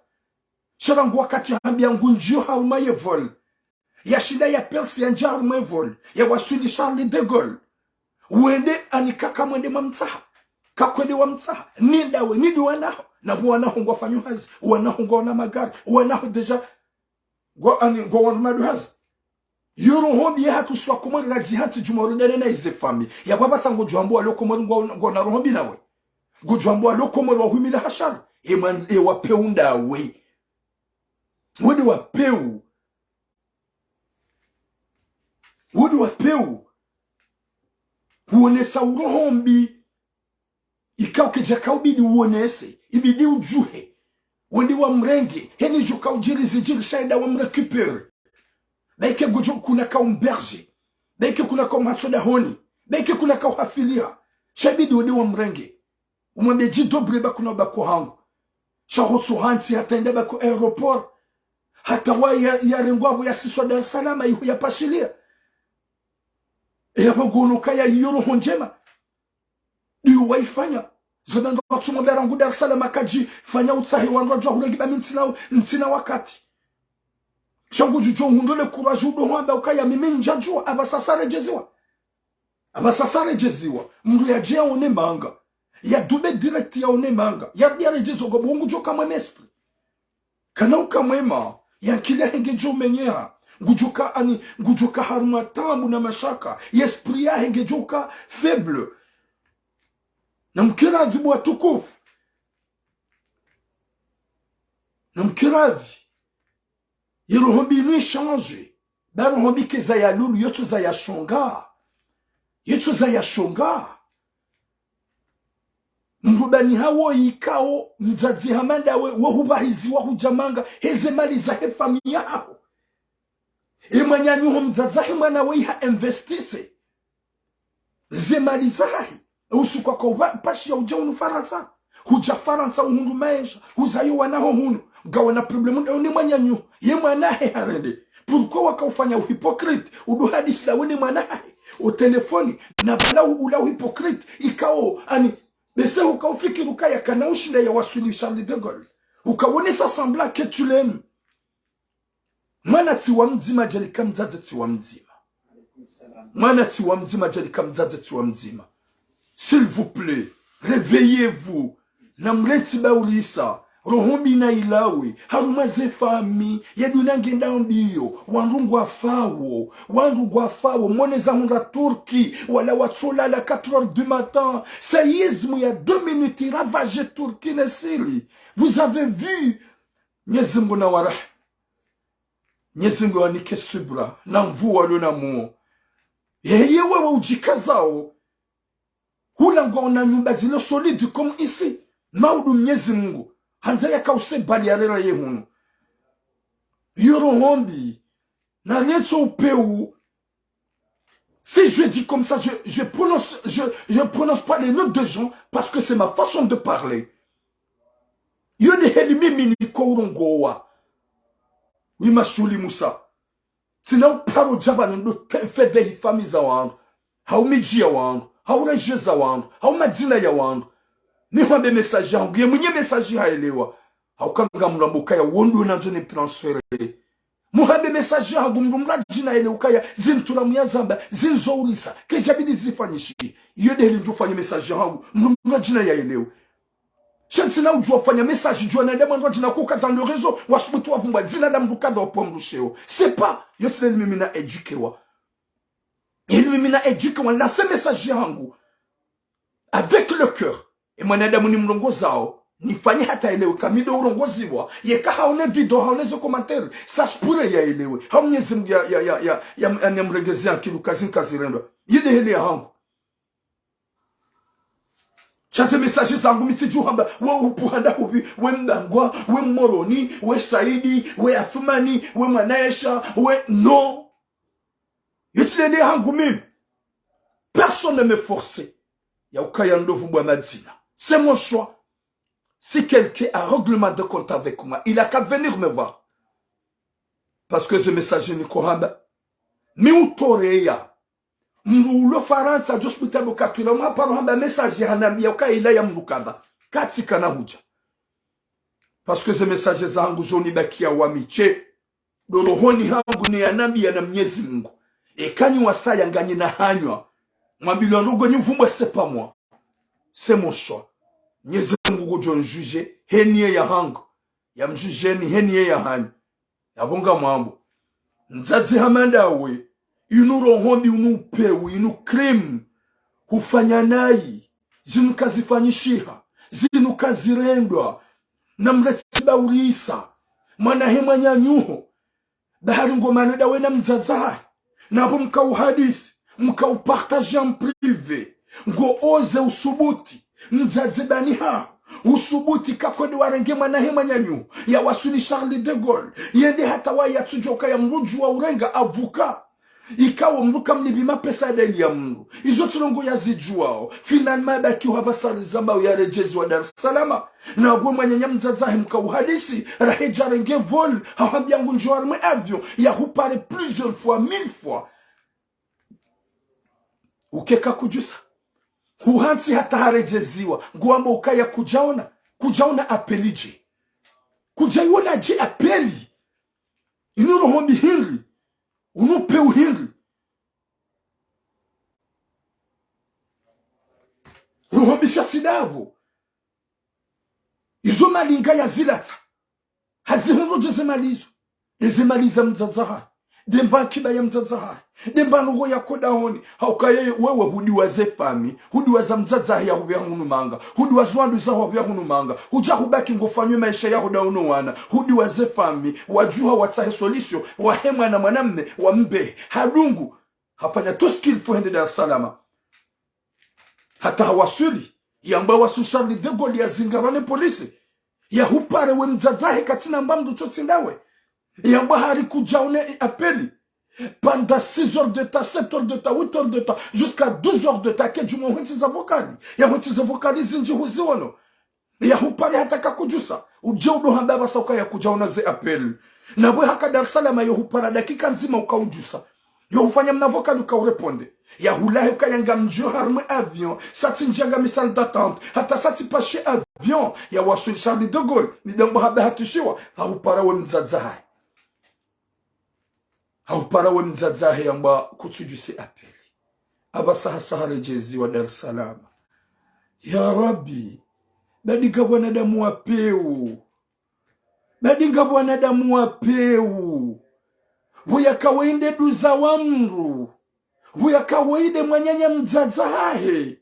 sharangu wakati ya hambia ngunjio haumaye vol ya shida ya Persi ya njarume vol ya wasuli Charles de Gaulle uende anikaka mwende mamtsaha kakwede wa mtsaha nindawe nidi wanaho na wanaho ngwafanyo hazi wanaho ngona magari wanaho deja go wanmadu hazi yoro hombi ya hatu swa kumori la jihanti jumoru nene na ize fami ya baba sango juambo alo kumori ngona rohombi nawe go juambo alo kumori wa humila hashari wapeunda we wadi wapeu uonesa urohombi ikauke jakaubidi uonese ibidi ujuhe wendi wa mrenge heni juka ujiri zijiri shaida wa mrekipere daike gojo kuna ka umberge daike kuna ka matsoda honi daike kuna ka hafilia shabidi wendi wa mrenge umwambie jidobre ba kuna bako hangu shahotsu hansi hataenda bako aeroport hata wa ya rengwabo ya siswa Dar es Salaam ihu ya pashilia ya bagonuka ya yoro honjema diyo waifanya zodando watsumo berangu Dar es Salaam akaji fanya utsahi wanrajwa hulegiba ntina wakati shangu jujo hundole kuraju do hamba ukaya mimi njajua abasasare jeziwa mru ya jea one manga ya dube direct ya one manga ya rejezo go bungu joka mwe esprit kana ukamwema ya kile henge jo menyeha ngujuka haruma tambu na mashaka esprit ya henge joka faible na mkiravi bwa tukufu na mkiravi yerohombi ni change barohombi keza ya lulu yotu za ya shonga mbubani hawo yikao mzazi hamanda we hubahizi wa hujamanga heze mali za hefami yao imanyanyuho mzazi mwana we ha investise ze mali zahi usukwa kwa pashi ya ujaunu Faransa huja Faransa uhundu maisha huzayo wanaho hunu gawa na problemu ni mwanyanyu ye mwanahe harende pourquoi wakaufanya uhipokrite uduhadisi la wene mwanahe o telefoni na bala ula uhipokrite ikao ani bese ukaufikiri ukaya kana ushinde ya wasuli Charles de Gaulle ukawonesa semblant que tu l'aimes mwana tiwa mzima jalika mzazi tiwa mzima mwana tiwa mzima jalika mzazi tiwa mzima. S'il vous plaît, réveillez-vous. Namleti baulisa, rohombi na ilawe, harumaze fami, yadunangenda mbio, wanrungwa fawo, mweneza hunda Turki, wala watsola la 4 heures du matin, séisme ya 2 minutes, ravage Turki nesili. Vous avez vu, nyezimbo na warah, nyezimbo wanike subra, na mvuwa luna muo. Yewe ujikazao, hula ngona nyumba zilo solide comme ici. Maudu Mwenyezi Mungu. Hanza ya kause bali ya rera ye hunu. Yoro hombi. Na leto upeu. Si je dis comme ça, je prononce pas les noms de gens parce que c'est ma façon de parler. Yone helimi miniko urongoa. Oui, Mashuli Moussa. Tina uparo jaba ndo fede hifami za wangu. Haumijia wangu. Haurejeza wangu, haumadzina ya wangu. Ni mwambe message yangu, ye mwenye message haelewa. Haukanga mlambuka ya wondu nanzo ni transfere. Mwambe message yangu mrumrajina ele ukaya zintura muyazamba, zinzoulisa, kejabidi zifanyishi. Yode hili njufanya message yangu, mrumrajina ya elewa. Chantina ujua fanya message jua na dema ndo jina kuka dans le réseau wasubutu wavumba dina dam duka do pomrusheo. C'est pas yosile mimi na edukewa. Ili mimi na edukewa na ce message yangu avec le cœur. Et mwanadamu ni mlongozao nifanye hata elewe kamido ulongoziwa yeka haone video haone zo commentaire ça se pourrait ya elewe haonyezi ya nyamregezea kilu kazirendo yide hele yangu. Chaze message zangu mitiju hamba we upuhanda hubi we mdangwa we moroni we saidi we afumani we manaesha we non yitile hangu mimi personne ne me forcer ya ukaya ndovu bwa madina c'est mon choix. Si quelqu'un a un règlement de compte avec moi, il a qu'à venir me voir. Parce que ce message ni kohamba mi utoreya mlulo faransa just mutabo katuna ma paro hamba message hanambia ukaila ya mlukaba katika na huja. Parce que ce message zangu zoni bakia wa miche dolohoni hangu ni anambia na Mwenyezi Mungu ekanyi wasaya ngani na hanywa mwambilo ndugo nyuvumba c'est pas moi, c'est mon choix. Mwenyezi Mungu jon juge henie ya hangu ya mjuge ni henie ya hanyu ya bonga mambo nzazi hamanda we inu rohombi unu pewu inu krim hufanya nayi zinu kazifanyishiha zinu kazirendwa na mretiba urisa mwana hema nyanyuho bahari ngomano dawe na mzazaha na hapo mkauhadisi mkaupartage en privé ngo oze usubuti mzazibani hao usubuti kakwede warenge mwana hema nyanyu ya wasuli Charles de Gaulle yende hata wa ya tujoka ya mruju wa urenga avuka ikawa mruka mlibima pesa deli ya mru izo tulongo ya zijuao finalement baki wabasali zambao ya rejezi wa Dar es Salaam na gwe mwanya mzazahe mka uhadisi raheja renge vol hawambia ngunjo arme avion ya hupare plusieurs fois 1000 fois ukeka kujusa huhansi hata harejeziwa nguamba ukaya kujaona apelije kujaiona je apeli inuro hombi hili unupe uhili ruhombi shatidabu izo malinga ya zilata hazihunroje zemaliza mzazaha demba kiba ya mzazaha demba nugo ya kodahoni haukaye wewe hudi waze fami hudi waza mzazaha ya hubya hunu manga hudi wazwandu za hubya hunu manga huja hubaki ngofanywe maisha ya hudaunu wana hudi waze fami wajuha watahe solisio wahemwa na mwanamme wa mbe hadungu hafanya toskil fuhende Dar es Salaam hata hawasuli yamba wasu Charles de Gaulle ya zingarane polisi ya hupare we mzazahe katina mbamdu chotsindawe yamba hari kujaone apeli pendant 6 heures de temps, 7 heures de temps, 8 heures de temps, jusqu'à 12 heures de temps, que du moins hwenzi za vokali. Ya hwenzi za vokali zinji huziwono. Ya hupari hataka kujusa. Uje udohamba basa ukaya kujaona ze apel. Na bwe haka Dar es Salaam yo hupara dakika nzima ukaujusa. Yo hufanya mna vokali ukaureponde. Ya hulahe ukayanga mjio harme avion. Sati njianga misal d'attente. Hata sati pache avion. Ya wasuli Charles de Gaulle. Nidambo habe hatushiwa. Ha hupara we mzadzahai. Haupara we mzazahe yamba kutujuse apeli. Abasaha saharejezi wa Dar es Salaam. Ya Rabbi, badinga wanadamu wapeu. Badinga wanadamu wapeu. Huya kawainde duza wamru. Huya kawainde mwanyanya mzazahe.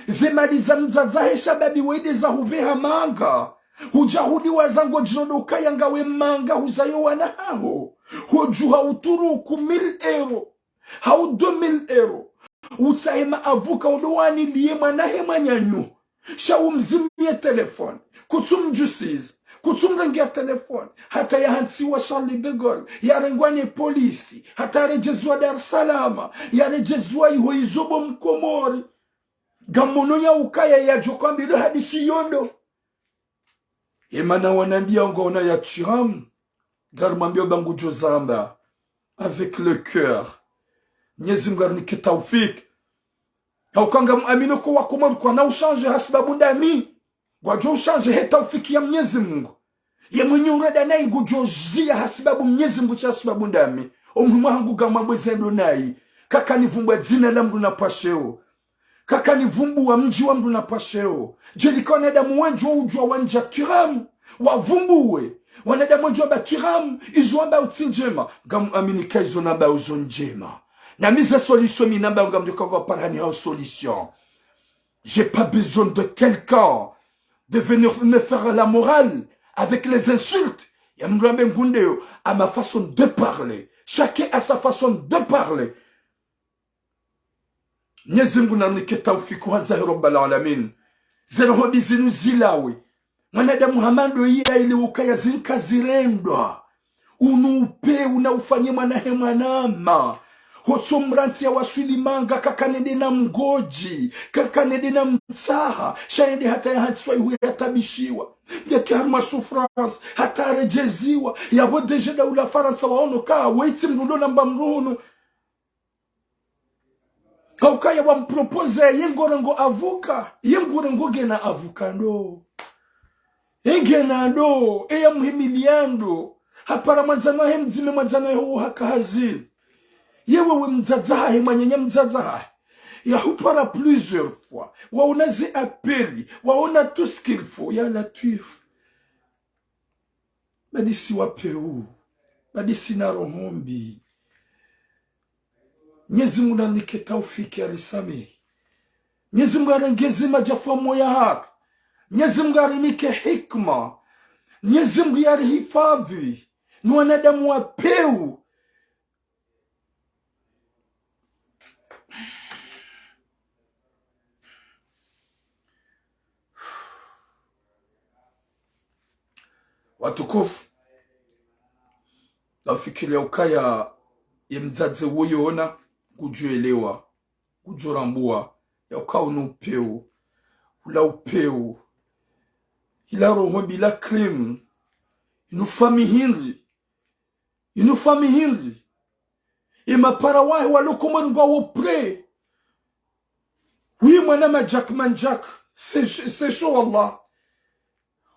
Zemaliza mzazahe shababi waide za hubeha manga. Hujahudi wazango jinodo ukayanga we manga huzayo wana hao. Hujuha uturuku 1000 euro. Hau 2000 euro. Utaema avuka udowani liye manahe manyanyu. Sha umzimie telefone. Kutum justice. Kutum rengia telefone. Hata ya hantiwa Charles de Gaulle. Ya rengwane polisi. Hata rejezwa Dar es Salaam. Ya rejezwa iho izobo mkomori. Gamono ya ukaya ya jokwambilo hadisi yondo. Emana wanambia ngona ya tiramu. Garmambio bangu jozamba. Avec le cœur. Mwenyezi Mungu anike taufik. Haukanga amino kwa wakumam kwa na uchange hasibabu ndami. Gwajo uchange he taufik ya Mwenyezi Mungu. Ye mwenye ureda na ingujo zia hasibabu Mwenyezi Mungu cha hasibabu ndami. Omuhuma hangu gamambo zendo nai. Kaka nivumbwa zina lambu na pasheo. kaka ni vumbu wa mji wa mdu na pasheo jelika wanadamu wenju wa ujua wanja tiramu wavumbuwe wanadamu wenju wa batiramu izo wamba utinjema gamu aminika izo namba uzo njema na mise solution mi namba ngam de kava parani hao solution. J'ai pas besoin de quelqu'un de venir me faire la morale avec les insultes. Yamngambe ngundeo à ma façon de parler. Chacun a sa façon de parler. Nyezungu na niketa ufiku hanza rabbal alamin. Zero hobizinu zilawe. Mwanadamu hamando iya ile ukaya zinka zirendwa. Unupe unaufanye mwanahe mwanama. Hotso mransi ya waswili manga kakanede na mgoji, kakanede na mtsaha, shaende hata ya hatswa ihu ya tabishiwa. Ya kiharma souffrance, hata rejeziwa, ya wodeje da ula faransa waono kaa, weiti mrudo na mba mruno. Kaukaya wa mpropose yengorengo avuka, yengorengo gena avukando. Egena do, eya muhimiliando, hapara manzana he mzime manzana he haka hazili. Yewe we mzazaha mwenye mzazaha ya hupara plusieurs fois waona zi appeli waona tout ce qu'il faut ya latif badisi wapeu badisi na rohombi Mwenyezi Mungu anike taufiki alisame Mwenyezi Mungu arengeze majafa moya haki Mwenyezi Mungu arinike hikma Mwenyezi Mungu yarihifadhi ni wanadamu wapeu. Watukufu nafikiria ukaya ya mzaze woyona kujuelewa kujurambua ya ukao upeu ula upeu ila roho bila cream inufamihiri imapara wahe walokomangwa wopre wi mwana majak manjak c'est chaud Allah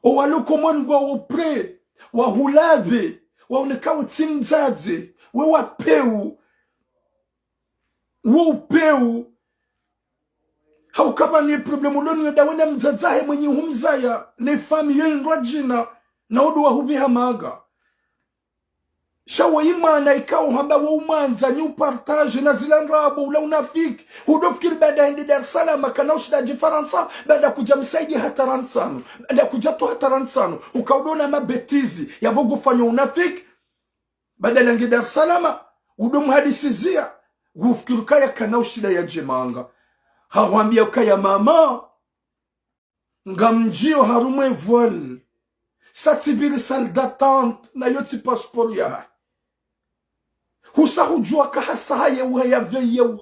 o walokomangwa wopre wa hulabe wa unekawo timzaze we wapeu upeu haukaba ni problemu loni yodawena mzazahe mwenye humzaya ne fami yendwa jina na odu wa hubiha maga shawa imana ikawo hamba wa umanza ni upartage na zilanrabo ula unafiki hudofikiri bada hindi Dar es Salaam kana ushidaji Faransa bada kuja msaidi hataransano bada kuja to hataransano ukaudona mabetizi ya bogu fanyo unafiki bada langi Dar es Salaam udomu hadisizia ufikiri kaya kana ushida ya jemanga hawambia ukaya mama ngamjio harume vol satibili salle d'attente na yoti passeport ya husa hujua kahasa ya veyewa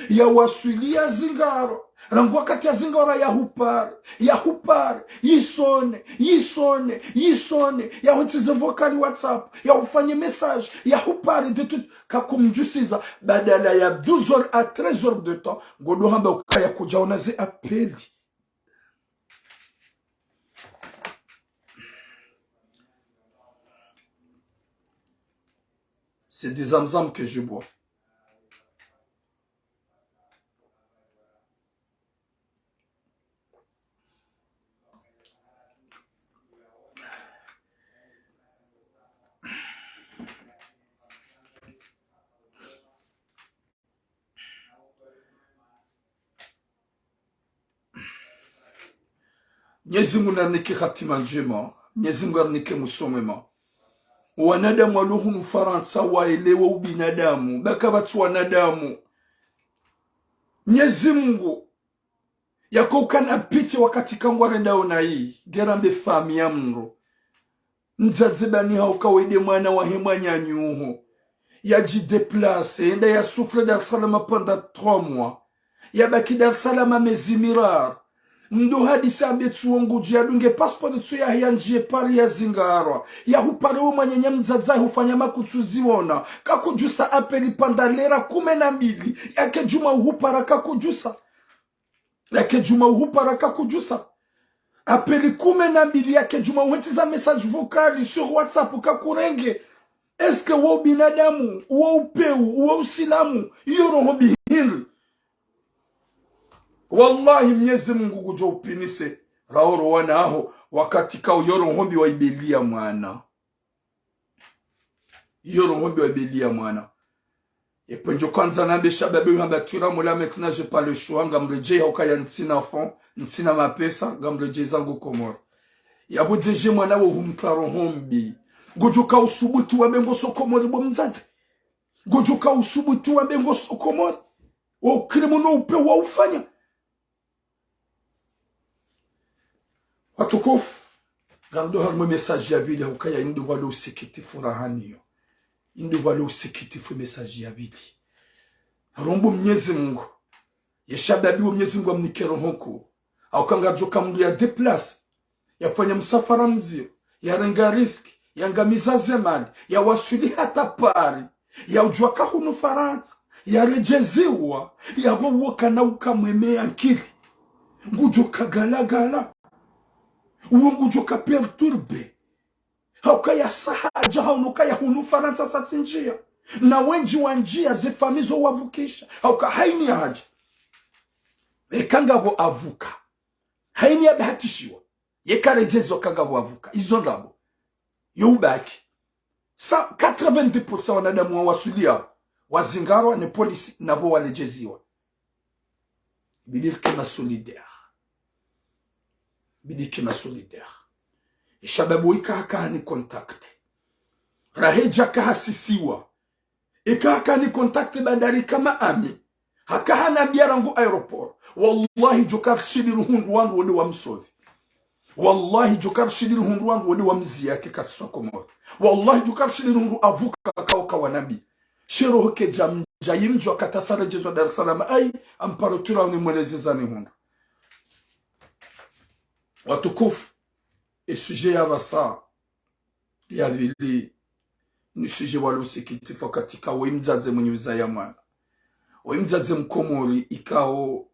ya wasulia zingaro rangu wakati ya zingaro ya hupar yisone ya hutize vokali WhatsApp ya ufanye message ya hupar de tout kakumjusiza badala ya 12 heures à 13 heures de temps godo hamba ukaya kuja unaze appeli. C'est des zamzam que je bois. Mwenyezi Mungu anike hatima njema, Mwenyezi Mungu anike musomema. Wanadamu waluhunu Faransa waelewa ubinadamu, baka watu wanadamu. Mwenyezi Mungu yako ukana piti wakati kangware ndaona hii, gerambe fami ya mro. Nzadzebani haukawede mwana wa hema nyanyuho. Yaji deplace, enda ya souffre Dar es Salaam pendant 3 mois. Yabaki Dar es Salaam mezimirar. Mdo hadisa ambetu wangu jiadunge passport tu ya hiyanjie pari ya zingarwa. Ya hupare umanyenya mzadzai hufanya makutuziona. Kakujusa apeli pandalera 12. Yake juma uhupara kakujusa. Apeli 12 yake juma uhetiza message vocali sur WhatsApp kakurenge. Est-ce que wo binadamu, wo upeu, wo usilamu, yoro hobi hili? wallahi Mwenyezi Mungu kujo upinise raoro wanaho wakati ka yoro hombi wa ibelia mwana yoro hombi wa ibelia mwana et penjo kwanza nambe shababe hamba tura mola maintenant j'ai pas le choix ngamreje hokaya ntsina fond ntsina mapesa ngamreje zangu komoro yabo deje mwana wo humklaro hombi gojoka usubutu wa bengo sokomori bo mzazi gojoka usubutu wa bengo sokomori o krimuno upe wa ufanya watukufu gardo harmo message ya bili hokaya indu walo usikiti furahaniyo indu walo usikiti fu message ya bili rombo Mwenyezi Mungu yeshababi wa Mwenyezi Mungu amnikero hoko au kanga joka mdu ya deplace yafanya msafara mzio yarenga riski yangamiza zemani ya wasuli hata pari ya ujuaka hunu Faransa ya rejeziwa ya wowoka na ukamwemea nkili ngujoka galagala uwe ngujoka perturbe hauka ya sahaja haunuka ya hunu Faransa satinjia na wenji wanjia zefamizo wavukisha hauka haini haja ekangabo avuka haini ya bahatishiwa yekarejezo kangabo avuka izo ndabo youbaki 90% wanadamu wa wasulia wazingarwa ne polisi nabo walejeziwa bidir kema solidaire bidir kema solidaire ishababu ikaka ni contact raheja kahasisiwa ikaka ni contact bandari kama ami hakahana biarangu aeroport wallahi jokar shidiru hundu wangu wali wa msovi wallahi jokar shidiru hundu wangu wali wa mzi yake kasiswa komoro wallahi jokar shidiru hundu avuka kauka wanabi shiro hoke jamja yimjwa katasara jezo Dar es Salaam ay amparatura unimweleze zani hundu watukufu sujet ya basa ya vili ni sujet walo usikitifo katika wimzaze mwenye uzaya mwana wimzaze mkomori ikao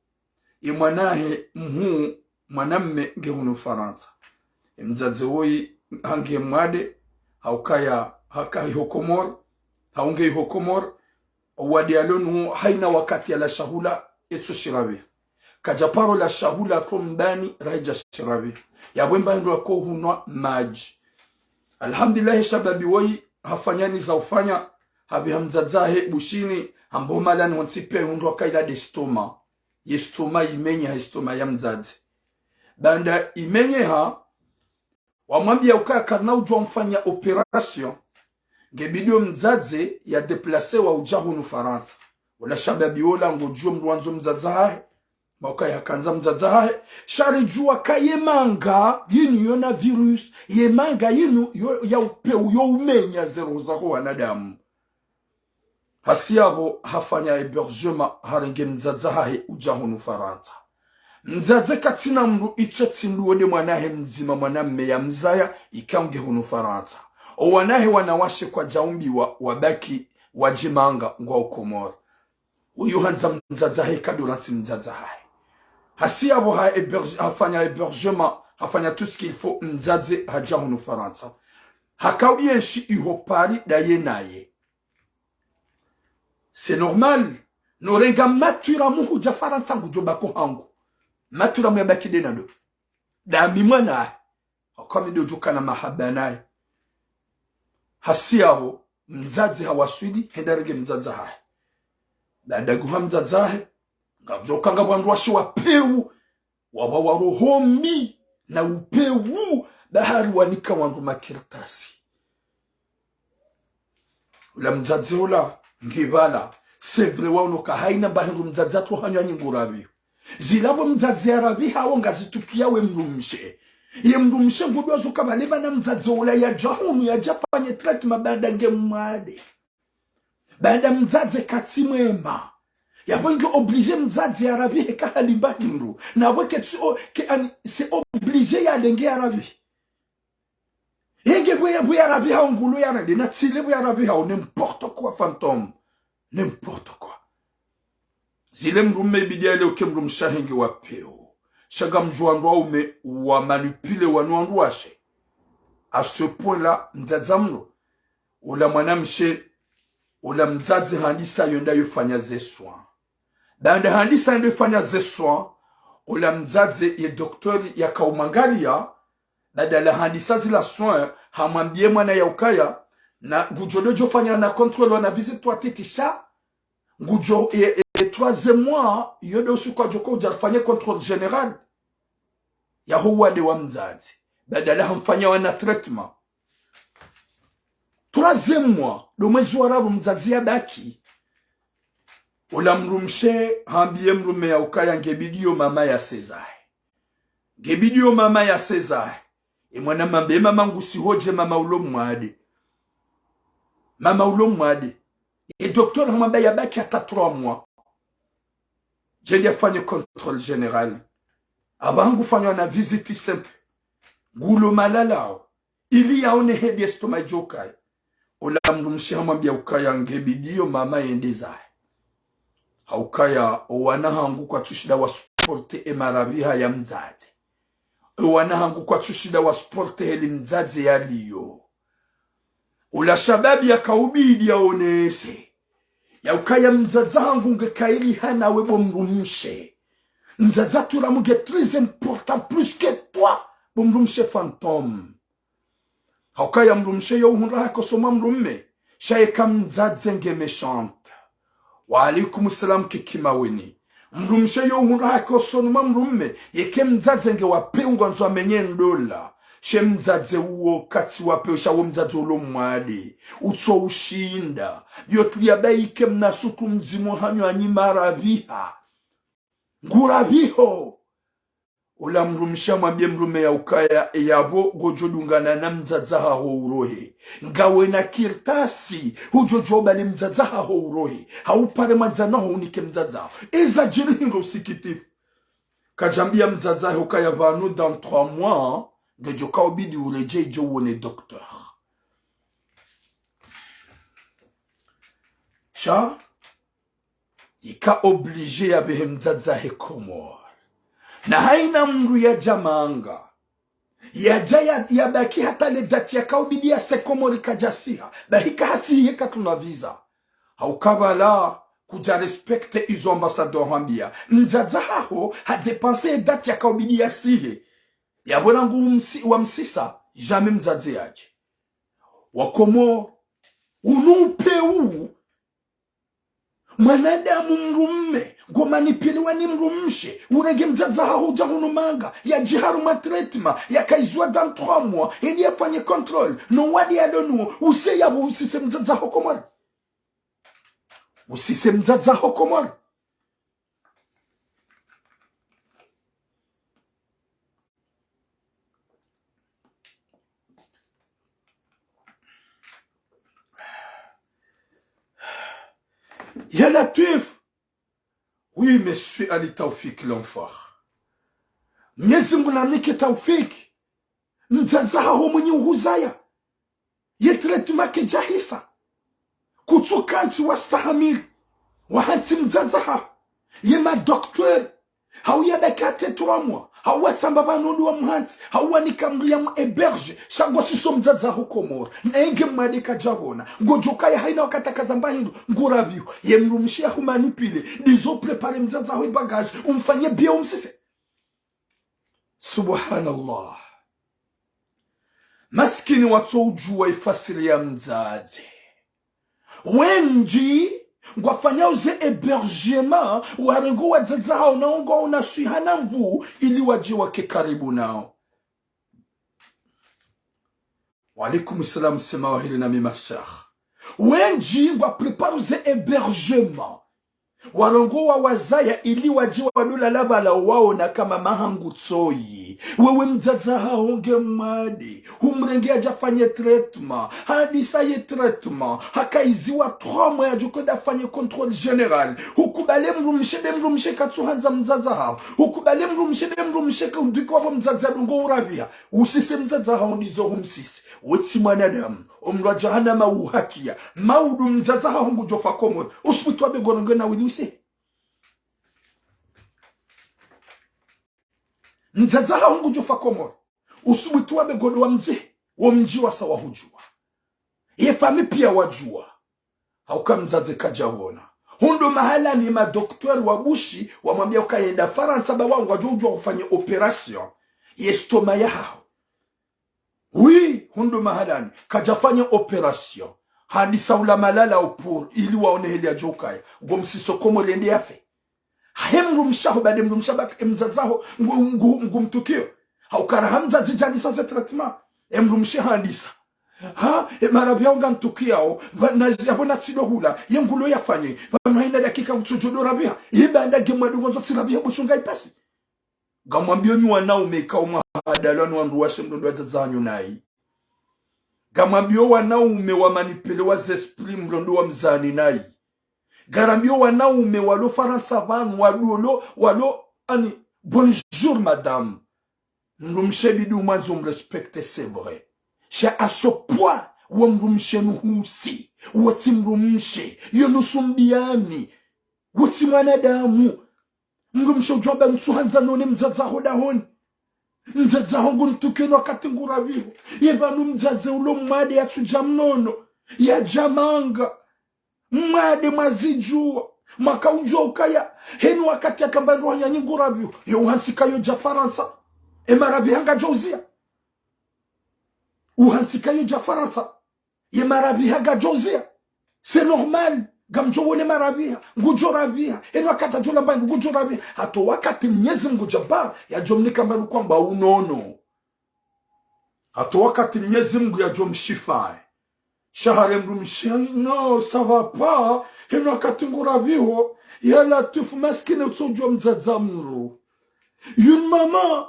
imwanahe mhu mwanamme ngehunu Faransa mzaze woi hange mwade haukaya haka hokomor haunge hokomor wadi alonu haina wakati ala shahula etso shirabe kajaparo la shahula kombani raja shirabe ya wemba ndo ko hunwa maji alhamdulillah shababi woi hafanyani za ufanya habi hamzazahe bushini ambo malani wansipe ndo kaida de stoma yestoma imenye ha stoma ya mzazi banda imenye ha wamwambia ukaya karna ujua mfanya operation ngebidio mzazi ya deplace wa ujahunu Faransa wala shababi wola ngojua mwanzo mzazahe Mauka kanza mzazahe shari jua kayemanga yinu yona virus yemanga yinu ya upeu yo umenya zero zaho wanadamu hasiabo hafanya hébergement harenge mzazahe ujahunu Faransa mzaze katina mru itsetsindu wode mwanahe mzima mwanamme ya mzaya ikange hunu Faransa o wanahe wanawashe kwa jaumbi wabaki wajimanga ngwa ukomora uyu hanza mzazahe kaduransi mzazahe hasiabo hafanya hébergement hafanya tout ce qu'il faut mzaze haja hunu Faransa hakauyenshi ihopari daye naye c'est normal norenga matura muhu ja Faransa ngujoba ko hangu matura mwabaki denado dami mwana akami dojuka na mahaba naye hasiabo mzazi hawaswidi hendarege mzaza hai dada guha mzaza hai ngajoka ngabwandu washi wapeu wawarohombi na upeu bahari wanika wandu makirtasi ula mzazi ula ngibala sevre waunoka haina bahindu mzazi atu hanyanyi ngurabi zilabo mzazi arabi hawo ngazitukia we mrumshe ye mrumshe ngudozo kabaleba na mzazi ula ya jahunu ya jafanye traki mabanda ngemwade banda mzazi katimwema yabonge oblige mzazi arabi heka halimba hindu na weke tsuo ke c'est oblige ya lenge arabi yenge bwe arabi hawo ngulu ya rade na tsile bwe arabi hawo n'importe quoi fantôme n'importe quoi zile mrume bidiale ukemru mshahingi wa peo shaga mjuandu ume wa manipule wanuandu washe à ce point là ndazamno ula mwanamshe ula mzazi handisa yonda yofanya ze soin banda handisa yonda yofanya ze soin Ola mzazi ye doktori ya kaumangalia badala handisa zila soin hamwambie mwana ya ukaya na gujo jo fanya na contrôle na visite toi titisha gujo et 3e mois yodo suko joko ujafanya contrôle général ya huwa de wa mzazi badala hamfanya wana traitement 3e mois do mwezi wa rabu mzazi ya baki ola mrumshe hambie mrume ya ukaya ngebidio mama ya César ngebidio mama ya César mwana mambe mama ngusi hoje mama ulo mwade et docteur hamaba ya baki ata 3 mois j'ai fait un contrôle général abangu fanya na visite simple gulo malalao ili yaone hedi estoma jokai ola mrumshi hamwambia ukaya ngebidio mama yendeza haukaya owana hangu kwa tushida wa sporte emarabiha ya mzazi owana hangu kwa tushida wa sporte heli mzazi ya liyo ula shababi ya kaubidi ya onese ya ukaya mzaza hangu ngekaili hana webo mrumshe mzaza turamuge très important plus que toi mrumshe fantôme haukaya mrumshe yo hunra kosoma mrumme shaika mzaze nge méchante wa alaikum salam kikimaweni mrumshe yo hunra kosoma mrumme yeke mzaze nge wapeungwa nzo amenye ndola she mzaze uo kati wape ushawo mzaze ulo mwade utso ushinda yotulia baike mnasuku mzimo hanyo anyimara viha ngura viho ola mrumsha mwambie mrume ya ukaya yabo gojodungana na mzaza haho urohe ngawe na kirtasi hujojoba ni mzaza haho urohe haupare mazana ho unike mzaza eza jirihingo sikitifu kajambia mzaza ukaya vanu dans 3 mois de joka obidi ureje jo wone docteur cha ika obligé ya behemzaza hekomor na haina mru ya jamanga ya jaya ya baki hata le dati ya kaubidi ya sekomori kajasiha bahika hasi yeka tunaviza haukabala kuja respecte izo ambassadeur hambia mzaza hao ha dépenser dati ya kaubidi ya sihe ya bonangu wa msisa jamais mzazi yaje wakomo unupeu mwanadamu mrumme gomanipiliwa ni mrumshe unege mzaza huja hunumanga ya jiharu matretima ya kaizwa dans 3 mois ili afanye control no wadi adonu use yabo usise mzaza hokomori usise mzaza hokomori Ya Latif. Oui, monsieur Ali Taufik l'enfant. Mwenyezi Mungu anike Taufik. Mzaza hao mwenye uhuzaya. Yetreti make jahisa. Kutsukanti wastahamili. Wahanti mzaza hao. Yema doktor. Hau ya bekate 3 mois. Hau watsamba banodu wa mhanti. Hau wanikamri ya mheberge. Shangwa siso mzaza hao komoro. Na enge mwadika jabona. Ngojoka ya haina wakata kazamba hindu. Ngurabiyo. Ye mrumishia humanipile. Dizo prepare mzaza hao bagage. Umfanye bia umsise. Subhanallah. Maskini watu ujua ifasiri ya mzazi. Wenji. Ngwafanya uze hébergement warengo wazaza hao na ongo unasuihana mvu ili waji wake karibu nao. Wa alaikum salam sema wahili na mima sœur. Wenji ngwa prepare uze hébergement warengo wa wazaya ili waji wadula labala wao na kama mahangu tsoyi. Wewe mzaza hao nge mwadi humrenge ajafanye traitement hadisa ye traitement hakaiziwa 3 mois ajuko dafanye contrôle général hukubale mrumshe katsuhanza mzaza hao hukubale mrumshe kaudiko wa mzaza dungo urabia usise mzaza hao ndizo humsisi wetsi mwanadamu omrwa jahannama uhakia maudu mzaza hao ngujofa komo usipitwa begoronge na wiluse mzaza hao ngujofa komo usibitwa begodo wa mzee wa mji wa sawa hujua ye fami pia wajua hauka mzaze kajabona Hundo mahala ni madoktori wa bushi wamwambia ukaenda Faransa ba wangu wajua kufanya operation yestoma yao. Oui, hundo mahala ni kajafanya operation hadi saula malala upur ili waone heli ya jokaya gomsiso komo lende yafe. Hemru mshaho bade mru mshaba mzazaho ngumtukio haukara hamza jijadi sasa tratma emru mshahandisa marabi yao ngantukiao yabona tsido hula yengulo yafanye bamhaina dakika utsujodo rabia yibanda gemadu ngonzo tsirabia bushunga ipasi gamwambio nywa nao mekao mahadalano wandu washemdo wazazanyo nai gamwambio wanaume wa manipele wa zesprit mlondo wa mzani nai garambio wanaume walo Faransa vanu walo ani bonjour madame mrumshebidu mwanzo mrespecte c'est vrai. C'est à ce point où mrumshe nuhusi wati mrumshe yonusumbiani wati mwanadamu mrumshe ujwaba nsuhanza none mzazaho dahoni mzazaho nguntukeno wakati nguraviho yebanu mzaze ulo mwade ya tujamnono ya jamanga mwade mazijua maka ujua ukaya henu wakati ya kambando wanyanyi nguraviho yohansika yo ja Faransa emarabi hanga jozia uhansika yo ja Faransa yemarabi hanga jozia c'est normal gamjo wone marabia ngujo rabia henu wakati ajula mbangu ngujo rabia hato wakati mnyezi mgujabar ya jomni kambaru kwamba unono hato wakati mnyezi mgu ya jomshifai shahare mrumshani no ça va pas henu wakati ngurabiho ya latufu maskine utsojwa mzadzamuru une maman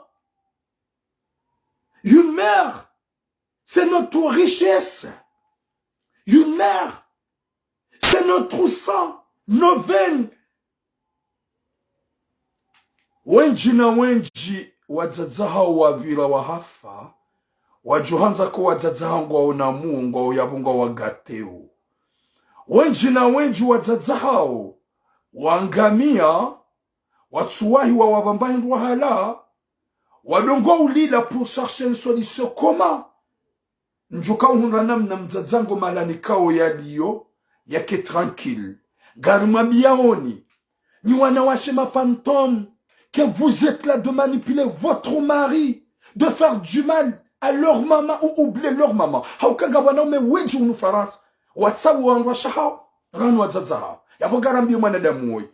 une mère c'est notre richesse. Une mère c'est notre sang, nos veines. Wenji na wenji wazazaha wabira wahafa wajuhanza ko wazazaha ngo onamu ngo yabunga wagateo. Wenji na wenji wazazaha wangamia watsuwahi wa wabambahi wahala wadongo ulila pour chercher une solution. Comment njuka hunanam na mzazango malanikao yaliyo yake tranquille garma biaoni ni wanawashe ma fantôme que vous êtes là de manipuler votre mari, de faire du mal à leur maman ou oublier leur maman. Haukaga wanaume weji unufaransa watsabu wangwashahao ranu wazazahao yabogarambi mwanadamu woi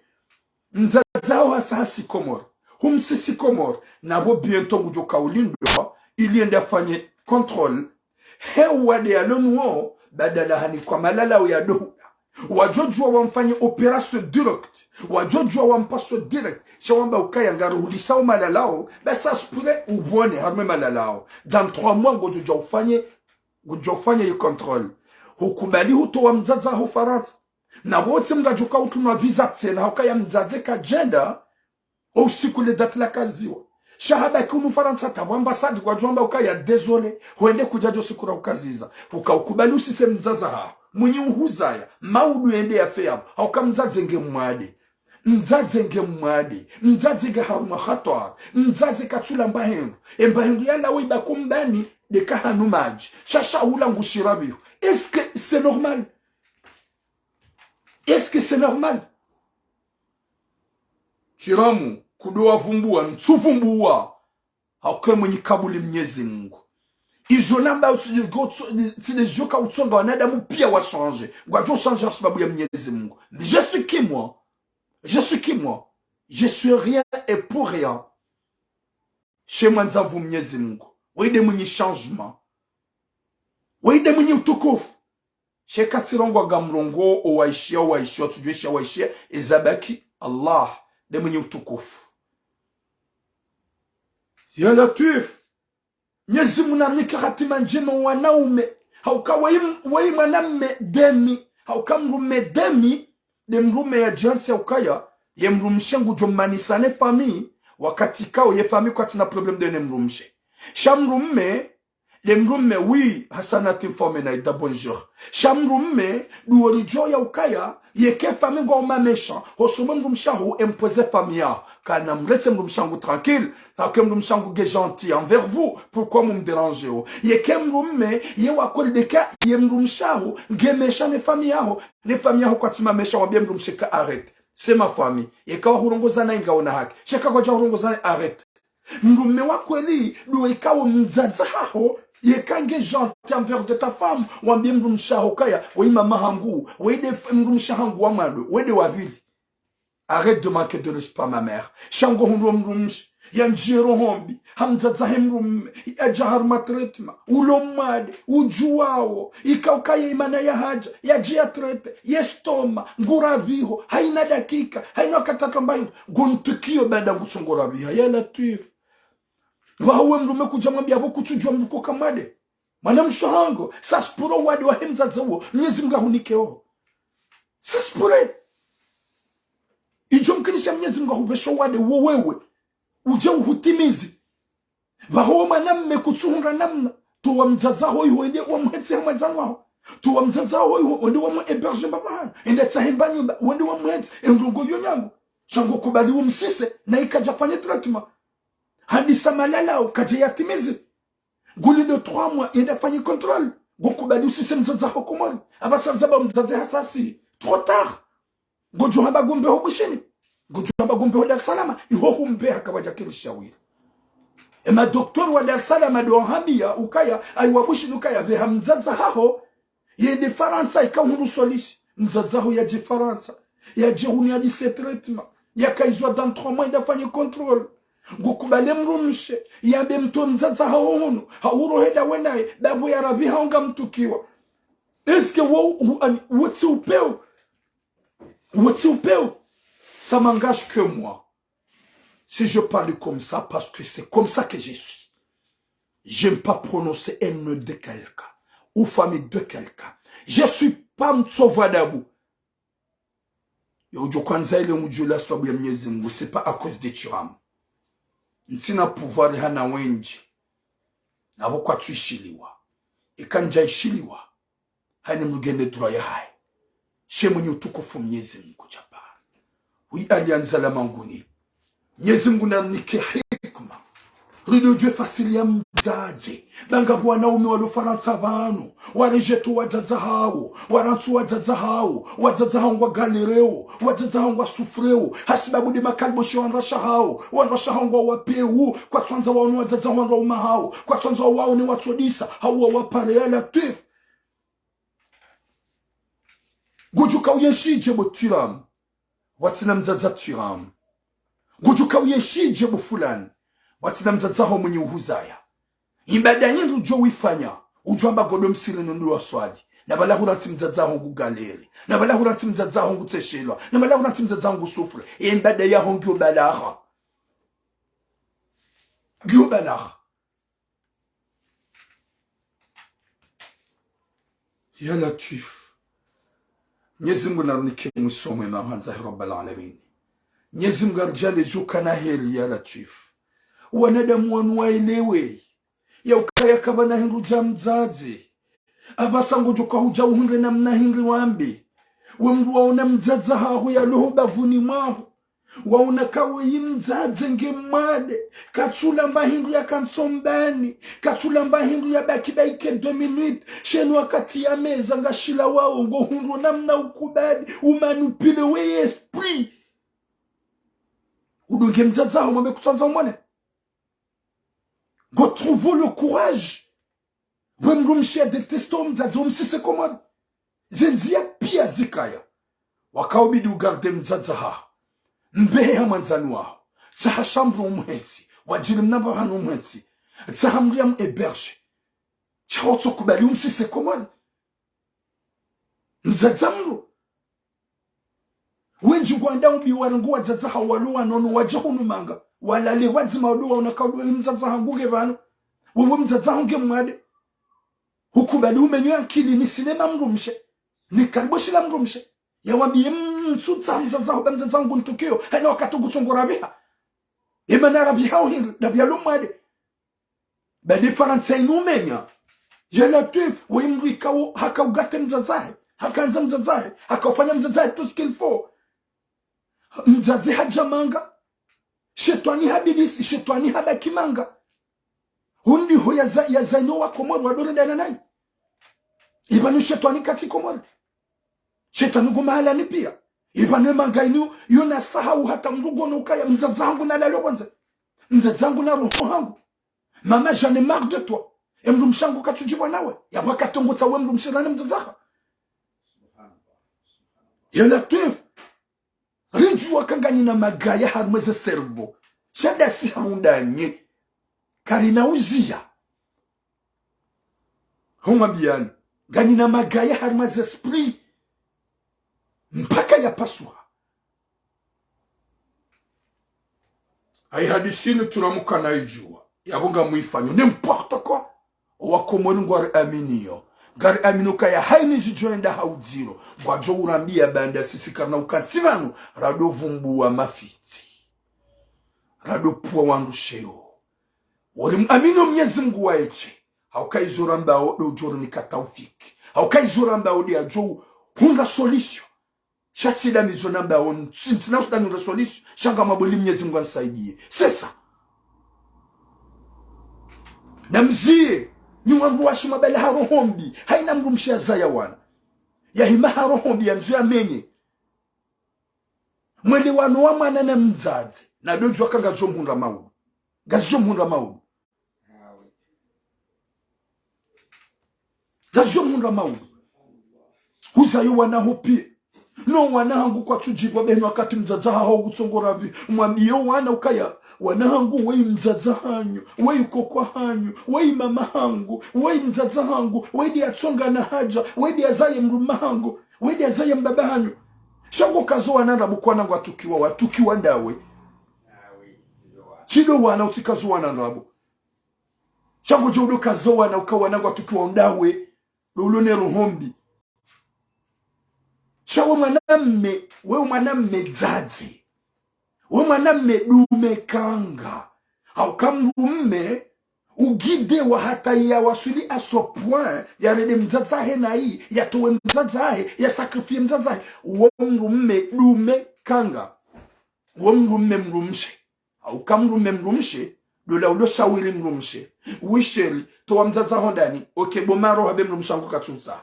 mzazao asasi komor humsisi komor nabo bientôt ujoka ulindwa ili ende afanye contrôle hewade ya lonuo badala hani kwa malala ya dohu wajojua wamfanye operation direct wajojua wampaso direct shawamba ukaya ngaru hulisao malalao basa spure ubone harme malalao dans 3 mois ngojojua ufanye yu control hukubali huto wa mzaza hu Faransa na wote mgajuka utunwa visa tena hukaya mzaze ka agenda usiku le date la kaziwa shahaba kunu Faransa tabu ambasadi kwa juamba ukaya désolé huende kujajo sikura ukaziza ukubali usise mzaza haa mwenye uhuzaya maudu ende ya feyabu hauka mzaze nge mwade mzaze nge haruma khatwar mzaze katula mbahendu yala weba kumbani de kahanu maji shasha hula ngushirabiyo. Est-ce que c'est normal? Est-ce que c'est normal? Chiramu kudoa vumbua ntuvumbua hauka mwenye kabuli Mwenyezi Mungu izo namba utilejoka utsonga wanadamu pia wa changer ngwajo changer sababu ya Mwenyezi Mungu. Je suis qui moi? Je suis qui moi? Je suis rien et pour rien. Chez moi nzavu Mwenyezi Mungu wede mwenye changement wede mwenye utukufu shekatirongwa gamrongo owaishia tujuisha waishia ezabaki Allah de mwenye utukufu ya Latif. Mwenyezi Mungu namnika hatima njema wanaume hauka wai mwanamme demi hauka mrume demi de mrume ya jiansi haukaya ye mrumshe ngujomanisane fami wakati kao ye fami kwa tina problem de ne mrumshe sha mrume de mrumme oui hasanati informe na ida bonjour shamrumme duori joya ukaya yeke fami ngo ma méchant hosume mrumshahu imposer famia kana mretse mrumshangu tranquille na mrumshangu ge gentil envers vous pourquoi me déranger yeke mrumme ye wakol deka ye mrumshahu ge méchant ne famia les famia kwa tima méchant bien mrumshika arrête c'est ma famille yeka hurongoza na ingaona haki sheka kwa hurongoza arrête mrumme wakweli duikawo mzaza haho yekange gentil envers de ta femme wambie mrumshaho kaya weima mahangu wede mrumshahangu wa mado wede wabili arrête de manquer de respect ma mère shango mrumsh yanjiro hombi hamzaza hemrum ajahar matretma ulomade ujuao ikaukaye imana ya haja ya jia trete yestoma ngurabiho haina dakika haina katatambayo guntukio banda ngusungurabiha ya latif wawe mrume kujamwambia abo kutujua mruko kamade manamshahango saspuro wadi wa hemzaza uo Mwenyezi Mungu ahunikeo saspure ijo mkinisha Mwenyezi Mungu ahubesho wadi uo wewe uje uhutimizi bahoma namme kutsunga namna tuwa mzaza hoyo wende wa mwetse hamazanwa ho tuwa mzaza hoyo wende wa mweberge baba ende tsahimbanyu wende wa mwetse endungo yonyango chango kubali umsise na ikajafanya treatment handisa malala ukaje yatimizi guli de 3 mois ende fanya contrôle gokubali usise mzaza ho komoni abasanza mzaza hasasi trop tard gojo haba gombe ho bushini Gujamba gombe wa Dar es Salaam iho humbe akabaja kirishawiri ema doktor wa Dar es Salaam do hambia ukaya aiwabushi ukaya be hamzaza haho ye de Faransa ikahunu solisi mzaza ho ya ji Faransa ya ji huni ya ji traitement ya kaizwa dans 3 mois idafanya contrôle gukubale mrumshe ya be mto mzaza haho hunu hauro heda wenaye dabu ya rabi haonga mtukiwa eske wo wotsi upeo ça m'engage que moi. Si je parle comme ça, parce que c'est comme ça que je suis. J'aime pas prononcer haine de quelqu'un. Ou famille de quelqu'un. Je suis pas mtsovadabu. C'est pas à cause de Turam. Ntina pouvoir hana wenji. Nabo kwa tuishiliwa. Ikanja ishiliwa. Hani mugende droya hai. Shemuni utukufu Mwenyezi Mungu chapa. Oui, alianza la manguni. Mwenyezi Mungu na nike hikma. Rido jwe fasili ya mzazi. Banga wanaume walofaransa banu. Warejetu wazaza hao. Waransu wazaza hao. Wazaza hao wa galereo. Wazaza hao wa sufreo. Hasibabu di makalbosho wanrasha hao. Wanrasha hao wa wapeu. Kwa tuanza wao wazaza hao wa hao. Kwa tuanza wao ni watodisa. Hao wa pareala tif. Gujuka uyeshije botiram. Watina mzaza Turam. Gujuka uyeshije bufulani. Watina mzaza ho mwenye uhuzaya. Imbada yindu ujo wifanya. Ujo amba godo msile nundu wa swadi. Nabala huranti mzaza ho gugaleri. Nabala huranti mzaza ho nguteshelwa. Nabala huranti mzaza ho ngusufre. Imbada ya ho ngyo balaha. Ngyo balaha. Ya Latif. Mwenyezi Mungu narunike musome na hanza Rabbul Alamin. Mwenyezi Mungu arjale juka na heli ya Latif. Wanadamu wanuwaelewe. Ya ukaya kabana hindu jamzazi. Abasango joka huja uhunre na mna hinri wambi. Wemru waona mzaza hahu ya loho bavuni mahu. Waona kawe yimzaze nge made. Katsula mba hindu ya kansombani. Katsula mba hindu ya baki baike 2 minutes. Shenu wakati ya meza nga shila wao. Ngo hundu namna ukubadi. Umanupile we esprit. Udunge mzaza hahu mwame kutanza umwane. Ngo trouvo le courage. Wemru mshia detesto mzaza umsise komad. Zenzia pia zikaya. Wakaubidi ugarde mzaza hahu. Mbehe manzani wao. Tsaha shambro umhensi. Wajiri mnaba hanu umhensi. Tsaha mriam eberge. Chaotso kubali umsise komad. Nzadzamro. Wenji gwanda ubi warangu wadzaza hawalu wanono wajahunu manga. Walale wadzima walu wanakaudu mzaza hanguge vano. Wewe mzaza hanguge mwade. Hukubali umenyo akili ni sinema mrumshe. Ni karboshi la mrumshe. Ya wabi mtsutsa mzaza ho bamzaza nguntukio. Hana wakati gutsongora biha. Imana rabiha ohil. Nabia lumade. difference inumenya yala tu wimri kao hakaugate mzazae hakaanza mzazae hakafanya mzazae tout ce qu'il faut mzazi hajamanga shetani habilisi shetani habakimanga hundi ho ya zaino wa komoro wadole dana nai ibanu shetani kati komoro shetani gumahala ni pia ibanu mangainu yona sahau hata mrugono ukaya mzazangu na lalo kwanza mzazangu na roho yangu mama j'en ai marre de toi emrumshangu katujibwa nawe ya mwakatongo tsawe mrumshana mzazaha yala tu rijua kangani na magaya harmeze servo shada si haundanye karina uzia homa biani gani na magaya harmeze esprit mpaka ya paswa ai hadisini turamuka na ijua yabunga muifanyo n'importe quoi wakomoni ngwari aminio gari aminuka ya haini zijoenda haudziro ngwajo urambia banda sisi karna ukatsivanu rado vumbu wa mafiti rado puwa wandu sheo wali amino mnyezi mgu wa eche haukaizora mbao do joro nikataufiki haukaizora dia jo hunga solisio shatida mizona mbao ntsina usdani ura solisio shanga mabuli mnyezi mgu ansaidie sesa na mzie nyumambu washi mabele harohombi haina mrumshia zaya wana ya hima harohombi ya nzu ya menye mweli wanu wa mwana na mzazi na dojo wakanga jomhunda maudu gazi jomhunda maudu gazi jomhunda maudu huzayo wana hopi no wana hangu kwa tujibwa benu wakati mzaza hao kutsongora vi mwambio wana ukaya wana hangu wei mzaza hanyu wei ukokwa hanyu wei mama hangu wei mzaza hangu wei dia tsonga na haja wei dia zaye mruma hangu wei dia zaye mbaba hanyu shango kazo wana rabu nangu watukiwa ndawe chido wana utikazo wana rabu shango jodo kazo wana ukawa nangu watukiwa ndawe lulone ruhombi shawo mwanamme we mwanamme zazi we mwanamme dume kanga au kamrumme ugide wa hata ya wasuli a so point ya rede mzazahe na hii ya towe mzazahe ya sakrifie mzazahe we mrumme dume kanga we mrumme mrumshe au kamrumme mrumshe dola ulo shawili mrumshe wisheli towa mzazaho ndani okebomaro habe mrumshangu katsuza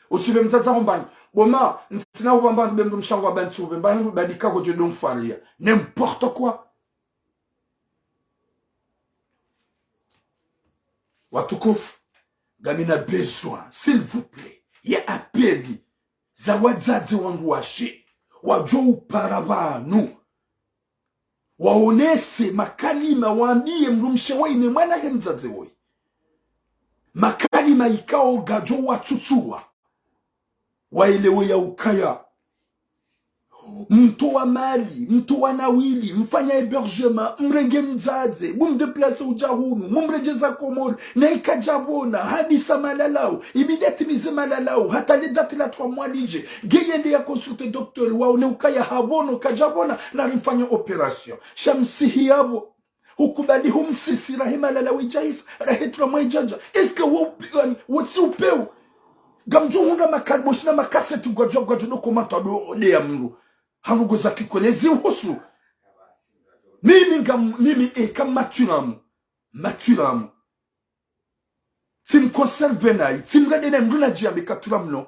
uchibe mzazaho mbani boma nsina ubamba bembu mshango bantu bemba hindu badika ko jedon falia n'importe quoi watukufu gamina besoin s'il vous plaît ya apeli za wazazi wangu washi wajo uparabanu waonese makalima waambie mrumshe waine mwana hemzaze woi makalima ikao gajo watutua wailewe ya ukaya mtu wa mali mtu wa nawili mfanya hébergement mrenge mzaze bumdeplace ujahunu mumrejeza komol na ikajabona hadi samalalao ibidati mizemalalao hata le date la 3 mois lije geyende ya consulte docteur waone ukaya habono kajabona na rimfanya operation shamsihi yabo ukubali humsisi rahima lalawi jais rahetra mwajaja eske what's upeu gamjo hunda makalboshina makaseti gwajo no komata do ya mru hanugo za kikolezi uhusu mimi kama maturamu tim conserve nai tim gadene mruna jiambe katuramno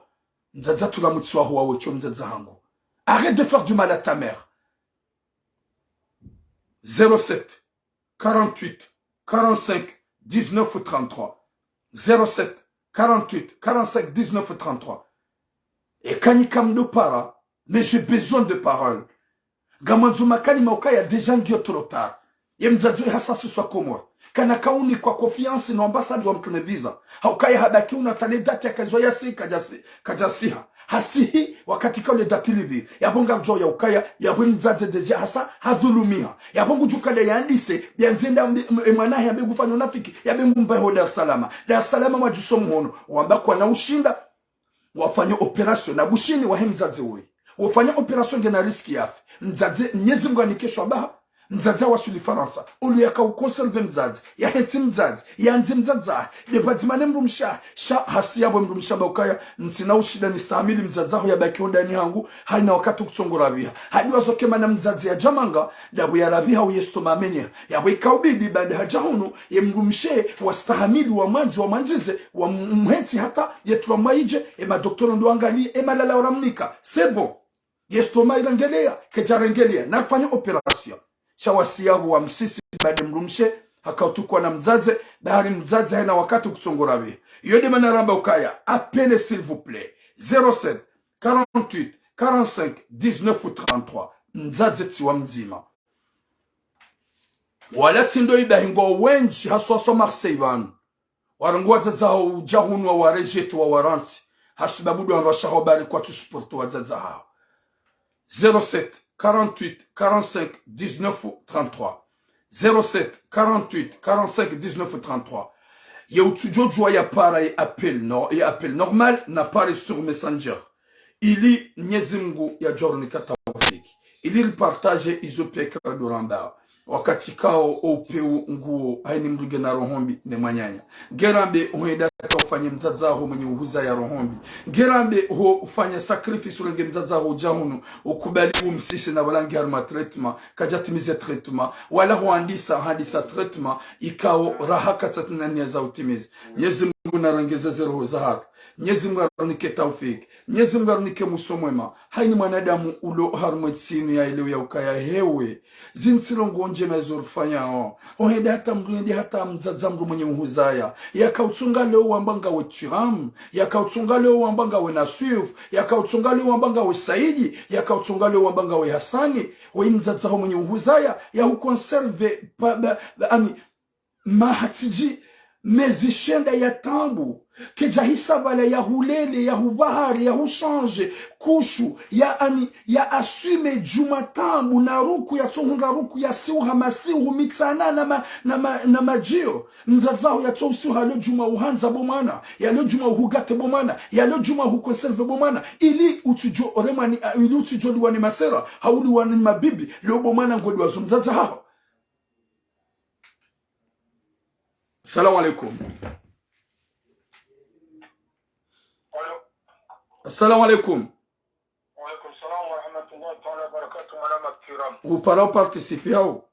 nzaza turamu tswaho wawe cho mzaza hangu arrête de faire du mal à ta mère 07 48 45 19 33 07 48, 45, 19, 33. Et kanikam no para, mais j'ai besoin de paroles. Gamanzu makani mauka ya deja ngio trop tard. Yemzazu hasa siswa komwa. Kanakauni kwa confiance na ambassade wa mtune visa. Haukaya habaki unatale dati ya kazoya si kajasiha. Hasihi wakati ka le dati libi. Yabonga jo ya ukaya ya mzaze deja hasa hadhulumia. Yabongu jukada ya andise bianzenda emwana ya begu fanyo nafiki ya bengu mbaho Dar es Salaam. Dar es Salaam wajusomu hono. Wamba kwa na ushinda wafanya operation na bushini wa mzaze we. Wafanya operation ngena riski yafi. Mzaze nyezi mga nikesho abaha. mzazi wasuli faransa ulu yaka ukonserve mzazi ya henti mzazi ya nzi mzazi de badimane mrumsha sha hasi yabo mrumsha baukaya ntina ushida nistamili mzazi aho ya baki ndani yangu haina wakati kutsongora biha hadi wazokema na mzazi ya jamanga dabu ya rabiha uyesto mamenya yabo ikaubidi bande hajahunu ye mrumshe wastahamili wa manzi wa manzize wa mhenti hata yetu maije ema doktora ndo angalie ema lala oramnika c'est bon yesto mairangelea kejarengelea nafanya operation shawasiyabu wa msisi bade mrumshe hakautukwa na mzaze bahari mzaze haina wakati kutsongora biha yode manaramba ukaya appelez s'il vous plaît 07 48 45 19 33 mzaze tiwa mzima wala tindo idahingo wenji haswa Marseille banu warangwa zao ujahunwa wa rejeto wa waranti hasibabudu anrashaho bari kwa tusuporto wa zao 07 48 45 19 33 07 48 45 19 33 ya utujojwa ya para et appel normal na pare sur messenger ili nyezimgu ya jorni katawafiki ili partage izopeka doramba wakati kao opeu nguo haini mruge na rohombi ne manyanya gerambe uenda ufanye mzazaho mwenye uhuza ya rohombi gerambe ho ufanye sacrifice urenge mzazaho jahunu ukubali umsisi na walangi harma treatment kajatimize treatment wala handisa treatment ikao rahaka tatnania za utimize Mwenyezi Mungu narengeze zero zahat Mwenyezi Mungu aronike taufiki Mwenyezi Mungu aronike musomwema haini mwanadamu ulo harmo tsinu ya ileo ya ukaya hewe zinsilo ngonje mezorfanya oheda hata mruende hata mzaza mru mwenye uhuzaya yakautunga leo wambanga we Turam yakautunga leo wambanga we Nasuf yakautunga leo wambanga we Saidi yakautunga leo wambanga we Hasani we mzaza mwenye uhuzaya ya ukonserve ani mahatiji mezishenda ya tambu kejahisa bala ya hulele ya hubahari ya hushanje kushu ya ani ya asume jumatambu na ruku ya tsohunga ruku ya siuha masihu mitsana na majio mzazao ya tsohusiuha lo juma uhanza bomana ya lo juma uhugate bomana ya lo juma hukonserve bomana ili utujo oremani ili utujo liwani masera hauli wani mabibi lo bomana ngodi wazo mzaza hao. Assalamu alaikum. Assalamu alaikum. Wa alaikum salam wa rahmatullahi wa barakatuh madame Kiram. Vous parlez participer au?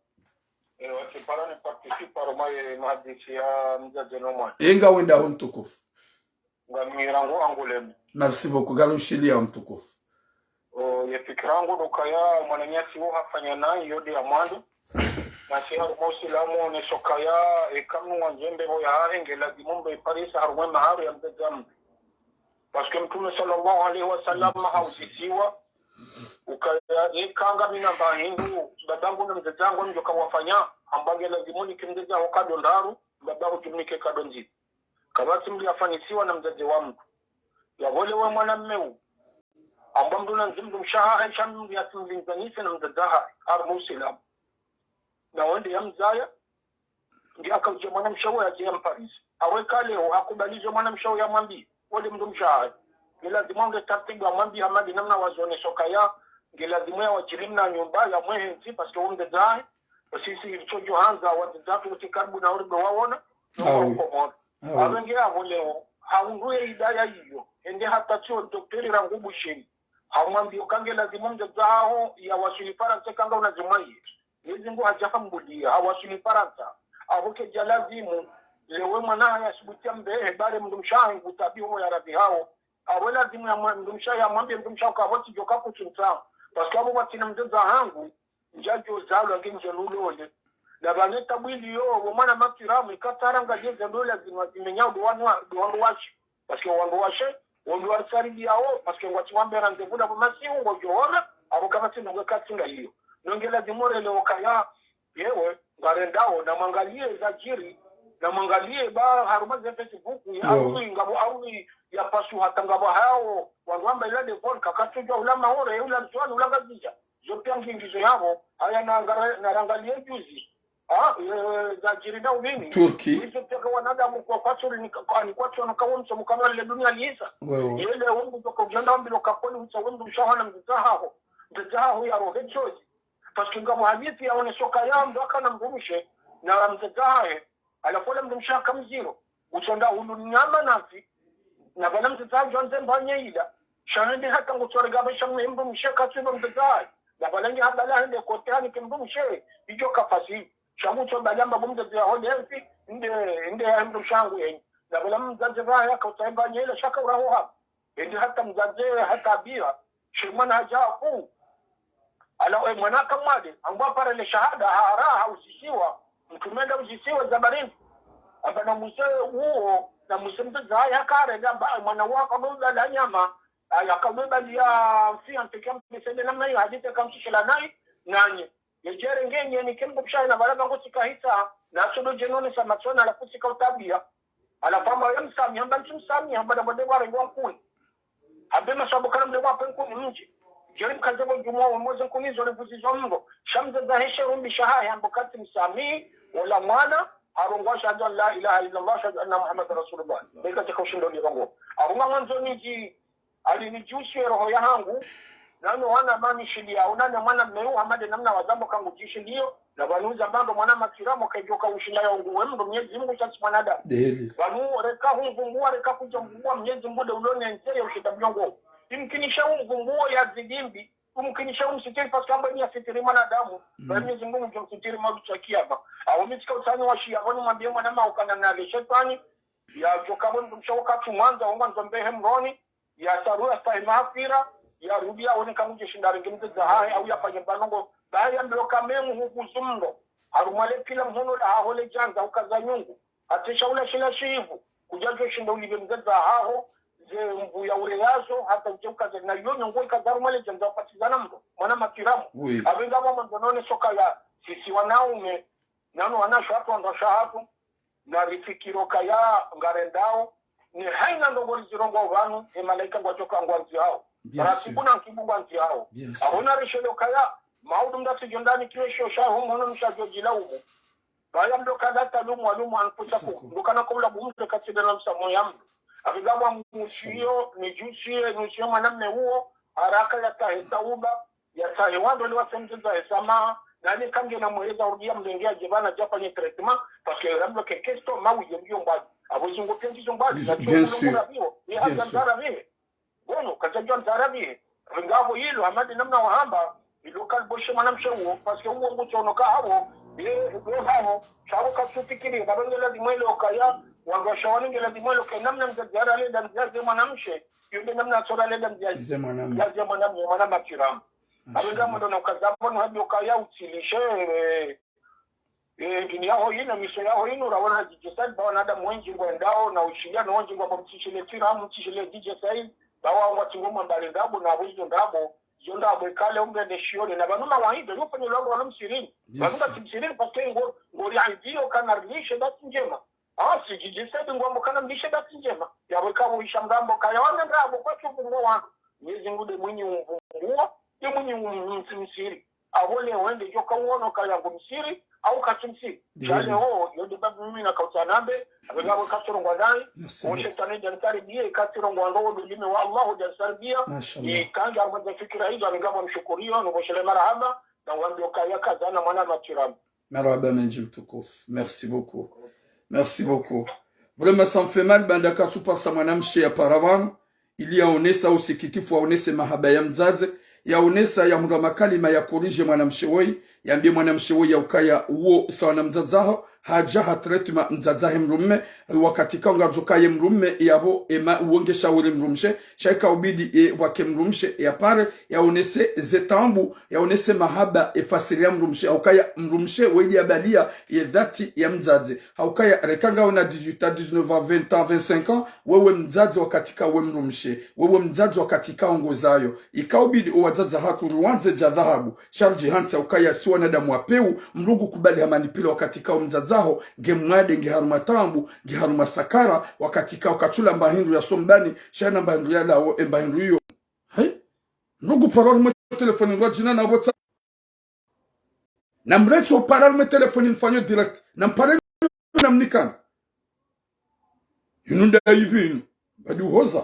Tu parles participer par moi mahadisi ya mzazi nomwa. Enga wenda mtukufu. Ngamirango angulem. Merci beaucoup galushilia mtukufu. Yefikirango dokaya mwananyasi wo hafanya nayo yodi ya mwandu. Nasi harumosi lamu ne sokaya ekamu wanjembe bo ya henge la dimombe parisa harumwe maharu ya mzazi. Parce que Mtume sallallahu alaihi wasallam hausisiwa ukanga mina bahingu babangu na mzazangu ndio kawafanya ambange lazimuni kimzeza wakado ndaru babangu tumike kadonji kabati mli afanisiwa na mzazi wa mtu ya wale wa mwanamume amba mtu na mzimdu mshaha shamdu ya timlinganisha na mzazaha armusilam na wende ya mzaya ndio akauje mwanamshauri aje Paris aweka leo akubalizo mwanamshauri ya mwambi wale mtu mshahara lazima unge taratibu amwambi hamadi namna wazone sokaya lazima ya wajirimna nyumba ya mwenzi paske unge dai sisi ilichojo hanza watatu utikaribu na urbe waona awengea leo haungue idaya hiyo ende hata chio daktari rangubu shini hamwambi ukange lazima unge zao ya wasili faransa kanga unazimai nizingu hajahambulia hawasili faransa abuke jalazimu lewe mwana ya subutia mbehe bale mdumshahi utabi huo ya radhi hao awela zimu ya mdumshahi ya mwambie mdumshahi ukavoti joka kuchunta paske abo watina mdeza hangu njajo zalo agenje nulole na baneta mwili yo wamana makiramu ikataranga jeze ndola zimenyao duwandu washi paske wandu washe wandu wasaridi yao paske wati wambera ndevula masi ungo johora abo kama sinunga katinga hiyo nongela zimore leo kaya yewe ngarendao na mangalie za jiri na mangalie ba haruma za Facebook ya ngabo au ya pasu hata ngabo hao wangamba ile de phone kakatujwa ulama hore ule mtwani ulangazija zote ngingizo yao haya na rangalie juzi za jirida ubini Turki hizo toka wanadamu kwa kwaturi ni kwa tuna kaunso mkamala ile dunia liisa ile wongo toka uganda mbilo kaponi utawendo mshahana mzaha ya rohe chozi paske ngamo hadithi yaone soka yambo akana mrumishe na mtatae alafola mrumsha kamziro usonda hulu nyama nafi na bana mtatae jonze mbanye ila shahende hata ngutsore gaba shamwe mrumshe katsiba mtatae na balangi habala hende kotani kimrumshe ijo kapasi shamucho balamba bumze ya hodensi inde ya mrumshangu yenye na bala mzaze vaya kautaimbanye ila shaka uraho hapa indi hata mzaze hata bia shimana hajaku ala mwanaka mwade ambao para le shahada haraha usisiwa mtumenda usisiwa zabarini abana muse huo na musembe zaya kare ngamba mwana wako ndo la nyama yakabeba ya mfia mtekem mesende namna hiyo hadithi kamshishila nai nanye yejere ngenye ni kimbo bishai na baraba ngosika hita na sodo jenone sa matsona ala kusika utabia ala pamba yamsami amba msami amba bade wale ngwa abema sababu kana mle wapo nkuni mji jeri mkazabu jumo umoze nkuni zole vuzizo mgo shamza za heshe rumbi shahaya ambokati msami wala mwana harungwasha adu la ilaha illallah shahadu anna muhammad rasulullah beka chaka ushindo ni wango abunga mwanzo niji alinijushi roho ya hangu nanu wana mani shilia unana mwana mmeu hamade namna wazambo kangu jishi liyo na wanuza bando mwana makiramo kaijoka ushinda ya unguwe mdo mnyezi mungu chasi mwanada wanu reka hungumbua reka kuja mgumbua mnyezi mbude ulone nse ya ushinda mnyongo imkinisha ngumbua ya zidimbi umkinisha msitiri paskamba ni ya sitiri manadamu mnyezi mungu mjo msitiri mabichakia hapa awumitika utani wa shia wani mwambie mwanama ukana nale shetani ya jokaboni kumshawaka tumanza unga nzombehe mroni ya sarua stahimafira ya rudia woni kamuje shindare ngimze zahahe au ya panyembanongo baya mbilo kamemu hukuzumndo harumale kila mhono la hole janza ukaza nyungu atisha ule shila shivu kujajo shinda ulibe mzeza haho ze mbu ya ureyazo hata ujeuka ze na yonyo ngoi kazarumale janza upatizana mdo mwana makiramu abenga wama mdonone soka ya sisi wanaume nanu wanasho hatu andosha hatu na rifikiroka ya ngarendao ni haina ndogoli zirongo vanu malaika ngwachoka ngwanzi hao Rasibuna nkibungwa nti hao ahona rishelo kaya maudu mdasi jondani kiwe shosha homono mshajojila umu baya mdoka data lumu anputa kuku ndukana kumla bumze katide na msamo yamdu abigawa mshio nijusie nusio manamne huo haraka ya taheta uba ya tahewando liwa semziza hesama nani kange na mweza urgia mlengea jibana japa nye tretema paske ramlo kekesto mawi jembio mbadi abuzungu penjizo mbadi na chuo ni hata mzara vile bono katajwa mzarabi ngavo hilo hamadi namna wahamba ilokal boshe manamshe huo paske huo ngucho onoka hao hao shawo kasufikiri babangela dimwele okaya wangasha waningela dimwele okaya namna mzara leda mzaze manamshe yunde namna sora leda mzaze manama kiramu abenga mdo na ukazabonu habi okaya utilishe gini yaho hino miso yaho hino urawana dijesad bawa nada mwenji ngwendao na ushilia na wanji ngwa mtishile tiramu mtishile dijesad bawa watingoma mbale ndabo na wizo ndabo yondabo ikale umbe deshione na banuma waido yupo ni logo wala msirini banuma msirini paske ngori aidio kana rishe dati njema si jijisedi ngombo kana mlishe dati njema ya wekabu isha mgambo kaya wane ndabo kwa chufungo wano nyezi ngude mwini umvungua ye mwini msiri awole wende joka uono kaya ngumsiri au katumsiri jale ho yodi babu mimi na kautanambe abegabo kasoro ngwadai oshetani jansari bie kasoro ngwando bilime wa Allah jansari bia ikanja armaza fikira hizo abegabo mshukurio ngoshele marhaba na wambio kaya kazana mwana matiramu marhaba menji mtukufu merci beaucoup vraiment ça me fait mal bandaka tupasa mwanamshe ya paravan ili yaonesa usikitifu aonese mahaba ya mzaze yaonesa ya munda makalima ya kurije mwanamshe woi yambie mwanamshe woi ya ukaya uo sawa na mzazaho haja hatretuma mzazahe mrumme wakati kaunga jokaye mrumme yabo ema uongesha ule mrumshe shaika ubidi wake mrumshe ya pare yaonese zetambu yaonese mahaba efasiria mrumshe ukaya mrumshe weji abalia ya dhati ya mzaze ukaya rekanga una 18 19 20 25 ans wewe mzaze wakati ka wewe mrumshe wewe mzaze wakati ka ongozayo ikaubidi uwazaza haku ruanze ja dhahabu sharji hansa ukaya siwa na damu apeu mrugu kubali hamanipilo wakati ka mzazaho ngemwade ngeharuma tambu ngeharuma sakara wakati ka wakatula mbahindu ya sombani shana mbahindu ya lao mbahindu hiyo hai mrugu parole mo telefoni ngo jina na WhatsApp na mrecho parole mo telefoni mfanyo direct na mpare na mnikana yununda hivi badi hoza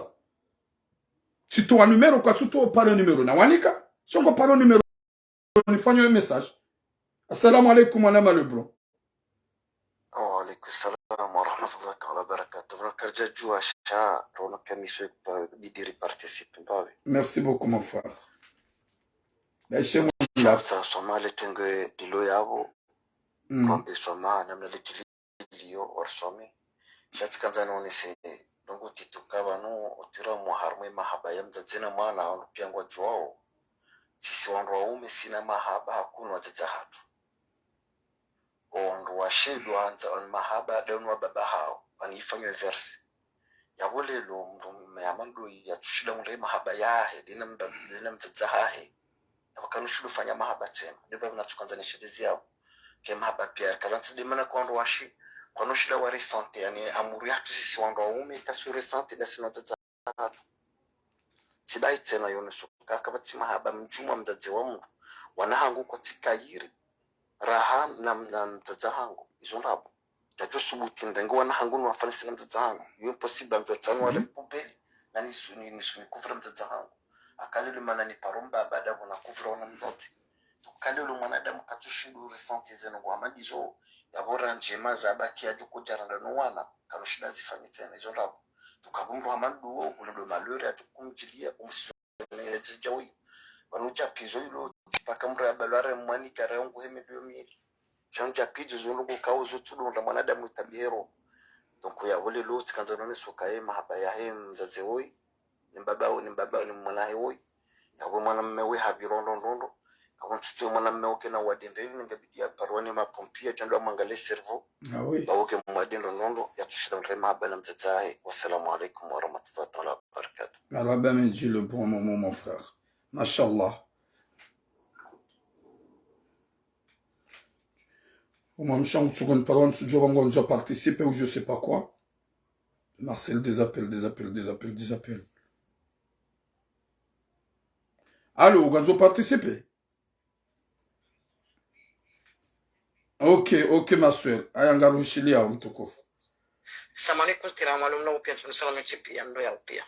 si to numero kwa tuto pare numero na wanika soko pare numero nifanye un message. Assalamu alaikum Madame Leblanc. Wa alaikum salam wa rahmatullahi wa barakatuh. Baraka jua sha rona kamiso bidiri participe mbawe. Merci beaucoup mon frère. Baishe Là ça somale tenge dilo yabo. Kombe soma namna lidilio warsome. Shatsi kanza none se dongo titukaba no otira muharme mahaba yamda tena mwana ono piangwa juao. Sisi wandu waume sina mahaba hakuna wajaja hatu. Ondu washidu anza on mahaba daunwa baba hao. Wanifanywe versi. Ya wole lo mdume amandu ya tushida mre mahaba yahe. Dina mtaza hahe. Ya wakanu shudu fanya mahaba tena. Niba mnatukanza nishidizi yao. Ke mahaba pia. Kalansi dimana kwa ondu washi. Kwa nushida wa resante. Yani amuri hatu sisi wandu waume. Kasu resante na sinataza hatu. Sidai tena yonesu. Kakabati mahaba mjuma mdaze wa mundu. Wanahangu kwa tika yiri. Raha na mtaza hangu. Izonrabu. Tajua subuti ndengo wanahangu na wafanisi na mtaza hangu. Yu impossible mtaza wale pubeli. Na nisu ni kufra mtaza hangu. Akali lumana ni parumba baada wana kufra wana mzote. Tukali lumana katushindu resenti zenu kwa majizo. Ya bora njema za baki ya juko jaranda nuwana. Kanushida zifami tena. Izonrabu. Tukabundu hamandu wo. Ulido malure ya tukumjilia. Umsizo ya jajawi. Wanuja pizo ilo. Tipaka mra balware mwani kare ungu heme biyo miri. Chanja pijo zungu kauzo tudu na mwanadamu tabihero. Donc ya wale lo tikanza none sokae mahaba ya he mzaze woi. Ni mbaba ni mwanahe woi. Ya wale mwanamume we havirondo ndondo. Kwa mtutu mwanamume wake na wadendeni ningebidia parwani mapompia jando mangale servo. Ah oui. Ba wake mwadendo ndondo ya tushira mre mahaba na mzaze. Wassalamu alaikum wa rahmatullahi wa barakatuh. Allah ben dit le bon moment mon frère. Mashallah. Moi, je suis seconde parole, je vais participer ou je sais pas quoi. Marcel, des appels. Allô, vous participer? Ok, ma soeur. Ayangaru Shili à Umtukuf. Samani kutira malumna upia tunasalama chipia ndo ya upia.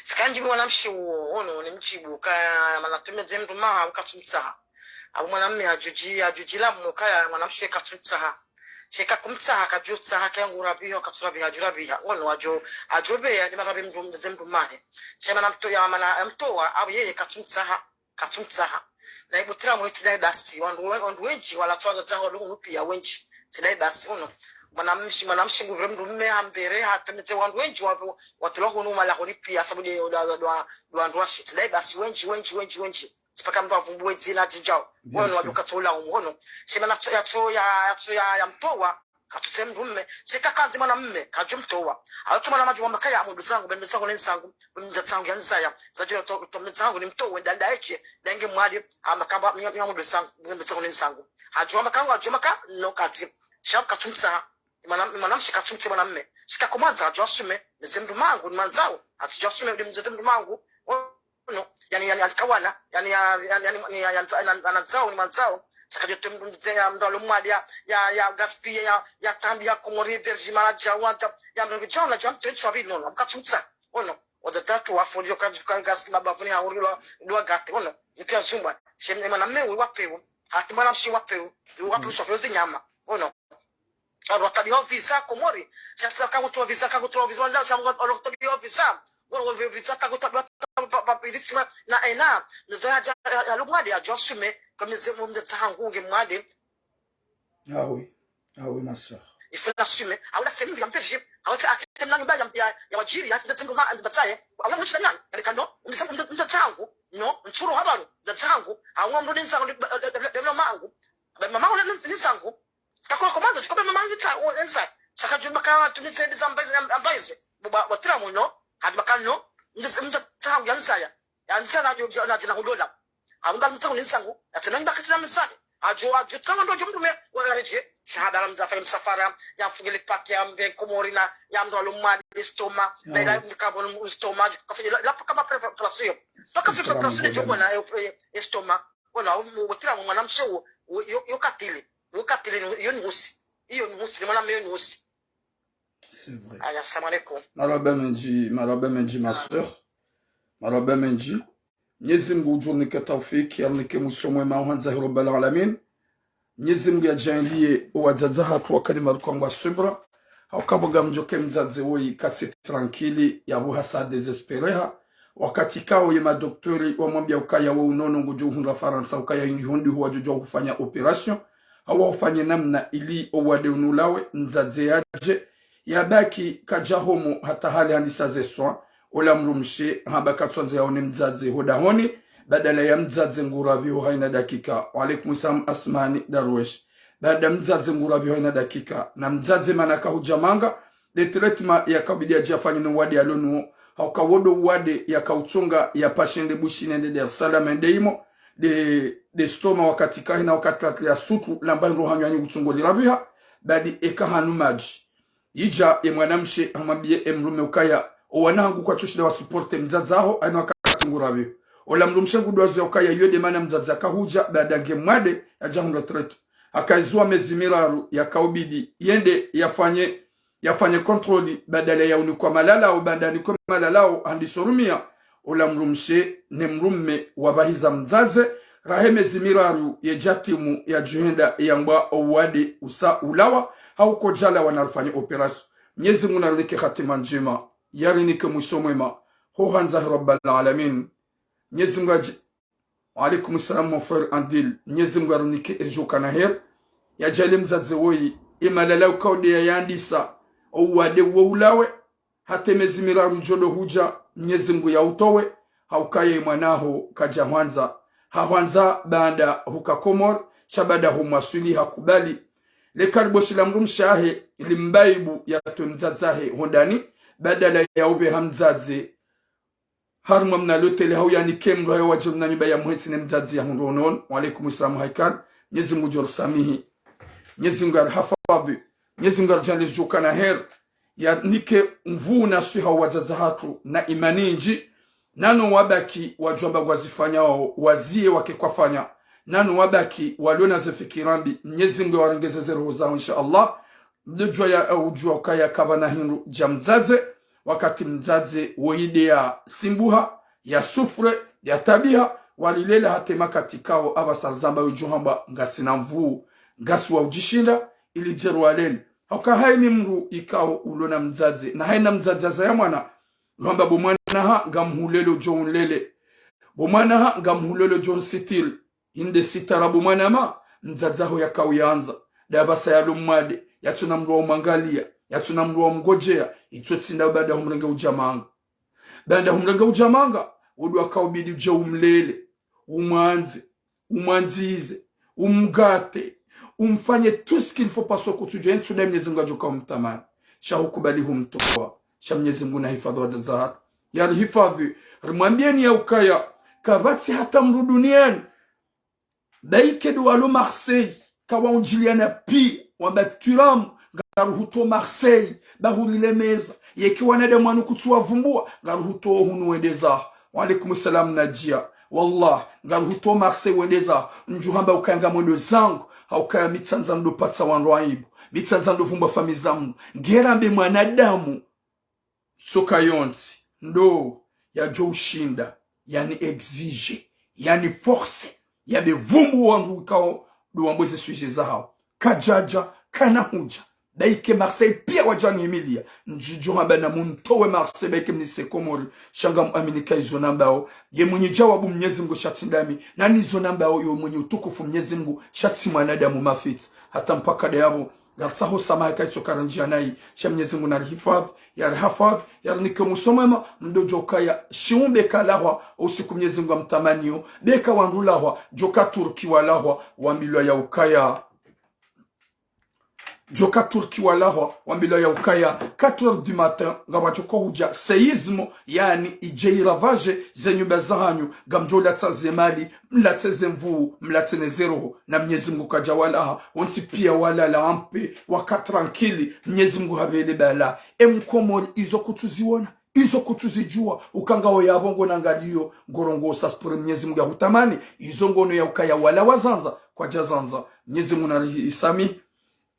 Sikanji mwanamshi ono ni mjibu kaya manatumia zemdu maha ukatumtsaha. Abu mwanamme ajujila mukaya mwanamshi katumtsaha. Sheka kumtsaha kajutsaha kayangu rabiho katurabiha ono ajobe ya nimarabi mdu zemdu mahe. Shema na mtoa abu yeye katumtsaha. Na ibu tira mwiti na ibasi wandu wenji wala tuwaga zaho lungu upia wenji. Tidai basi ono. Mwanamshi nguremdu mme ambere hatemete wandu wenji watulohu numa la kunipia sababu wandu washi. Tidai basi wenji. Sipaka mtu avumbuwe zina jinjao. Wono waduka tola umuhono. Shema na ya mtoa katute mdu mme. Sheka kazi mwanamme kajumtoa. Aweke mwanamaji wambakaya amudu zangu bende zangu nensangu bende zangu ya nzaya. Zajua tomne zangu ni mtoa ndanda eche denge mwadi amakaba amudu zangu bende zangu nensangu. Hajumaka no kati. Shab katumtsa manamshi katumtsa mwanamme. Shika komanza hajwasume mzemdu mangu ni manzao. Hatujasume mzemdu mangu. No, yani alikawana yani anazao ni manzao sakajote mdumzea mdalo mwadi ya gaspia ya tambi ya komori berji maraja wanta ya mdojana jamto tsabi no mkatumtsa ono wadatatu wafolio kajuka gas babavuni haurilo ndo gate ono mpia zumba shemne mwanamme wapewo hatimana mshi wapewo sofozi nyama ono tabio visa komori sasa kama tu visa ndio changu tabio visa wao visa papilisima na ena nzaja ya lumwadi ajoshume kama zemu mdatsangu ngemwadi. Ah oui ma soeur. Il faut l'assumer. Awala semu ya mpeji awata atem nani baya ya wajiri hata ndatsangu ma mbatsaye awala mwisho nani kando umsema mdatsangu no nturu habano mdatsangu awambo ninsangu demno mangu mama wala ninsangu kakora komanda tukobe mama ngita ensa sakajumba ka tunitse zambaze ambaze buba watira muno hadibakano mdatsangu yansaya yansana na jina hudola abunda mtsangu ninsangu atana ndakatira mtsake ajo tsanga ndo jumdume wareje shahada mzafanya msafara ya fungile paki ya mbe komorina ya mdalo mwadi stoma na carbon stoma kafanya la kama preparation toka preparation jobo na stoma wana wotira mwanamshe yokatile yo ni husi hiyo ni husi mwana mwe ni husi. C'est vrai. Assalamu alaikum. Malaba menji ma soeur. Malaba menji Mwenyezi Mungu ujurnike taufiki yarnike musomwema hanza rabbal alamin. Mwenyezi Mungu ajalie wajazaha kwa kalima kwa subra haukaboga mjoke mzaze woi kati tranquili ya buhasa desespereha wakati kao ya madoktori wamwambia ukaya wa unono ngujuhunda Faransa ukaya yuhundi huwa jujua kufanya operation hawa ufanye namna ili owade unulawe mzaze yaje yabaki kajahomu hata hali handisa zeswa ola mrumshe habaka tuanze yaone mzaze hodahoni badala ya mzaze ngurabi haina dakika. Wa alaikum salam Asmani Darwesh. Baada mzaze ngurabi haina dakika na mzaze manaka hujamanga de treatment ya kabidi ya jafani no wadi alonu haukawodo wadi ya kautunga ya pashende bushine de Dar Salam ndeimo de stoma wakati kahina wakati ya sutu lamba rohanyo yanyu utungoli rabiha badi eka hanumaji ija ya mwanamshe amwambie emrume ukaya owanangu kwa tushida wa supporte mzaze aho aina wakati ngurabi ola mrumshengu doazo ukaya yode mana mzaze akahuja baada ngemwade ya jahunda tretu akaizua mezimiraru ya kaubidi yende yafanye kontroli badala ya unikwa malala au badani kwa malala au andisorumia ola mrumshe ne mrumme wabahiza mzaze rahe mezimiraru ya jatimu ya juhenda ya mba owade usa ulawa hauko jala wanalfanya operasyon. Mwenyezi Mungu nalike khatima njema yarinike musomwema ho hanza rabbal alamin. Mwenyezi Mungu wa alaikum salam mon frère Andil. Mwenyezi Mungu arunike ejoka na her ya jale mzaze woi imalala ukaude ya yandisa owade woulawe hate mezimiraru jodo huja. Mwenyezi Mungu ya utowe haukaye mwanaho kaja hwanza banda hukakomor shabada humwasuli hakubali le karboshi la mrumshahe ilimbaibu ya mzazahe hondani badala ya ube hamzaze haruma mna lotele hau yani kemro ya wajiru na nyuba ya muhetsi ne mzazi ya hundonon. Wa alaikum salam haikar. Mwenyezi Mungu jor samihi, Mwenyezi Mungu hafadhi, Mwenyezi Mungu jale joka na her ya nike mvuu na suha wazaza hatu na imaninji nano wabaki wajwamba wazifanya wazie wake kwa fanya nano wabaki waliona zefikirambi. Mwenyezi Mungu warengeze roho zao insha Allah. Mdujwa ya ujua ukaya kabana hindu jamzaze wakati mzaze woide ya simbuha ya sufre ya tabia walilela hatema katikao abasarzamba ujuhamba ngasi na mvuu ngasi wa ujishinda ili jeru walele hauka haini mru ikao ulona mzaze na haina mzaze za ya mwana uhamba bomwana ha ngamhulelo john lele bomwana ha ngamhulelo john sitil inde sitara bomwana ma mzaze ho ya kao yaanza dabasa ya lumade ya tunamruwa umangalia ya tunamruwa umgojea itwetsinda bada humrenge ujamanga banda humrenge ujamanga udu akaubidi uje umlele umwanzize umgate umfanye tout ce qu'il faut pas sokutujua yensu na Mwenyezi Mungu ajoka umtamani shahukubali humtoa sha Mwenyezi Mungu na hifadhi wazaza ya hifadhi rimwambieni ya ukaya kabati hata mruduniani baikedu alo Marseille kawa unjiliana pi wambaturam garuhuto Marseille bahulile meza yeki wanada mwanu kutuwa vumbua garuhuto hunu wendeza. Wa alaikum salam najia wallah garuhuto Marseille wendeza njuhamba ukanga mwendo zangu haukaya mitanza ndo pata wanroaibu mitanza ndo vumba famizamu ngerambe mwanadamu soka yonzi ndo ya jo ushinda yani exige yani force ya bevumbu wangu kao duwambweze suje zao kajaja kana huja baike Marseille pia wajani Emilia njujo mbana muntowe Marseille baike mnise komori shanga aminika izo nambao ye mwenye jawabu Mwenyezi Mungu shatindami nani izo nambao yo mwenye utukufu Mwenyezi Mungu shati mwanadamu mafit hata mpaka dayabo gatsaho samaya kaito karanjia nai sha Mwenyezi Mungu narihifadhi ya hafadhi ya nike musomema mdojo kaya shiumbe kalahwa usiku Mwenyezi Mungu amtamanio beka wandulahwa joka turki walahwa wambilwa ya ukaya joka turki walahwa wambila ya ukaya 4h du matin ngabachoko huja seismo yani ijeiravaje zenyumba zahanyu gamjola tazemali mlateze mvuu mlatene zero na Mwenyezi Mungu kajawalaha onti pia wala la ampe wakatrankili Mwenyezi Mungu habele bala emkomori izo kutuziona izo kutuzijua ukangao ya bongo na ngalio ngorongo saspure Mwenyezi Mungu hutamani izo ngono ya ukaya wala wazanza kwa jazanza Mwenyezi Mungu na isami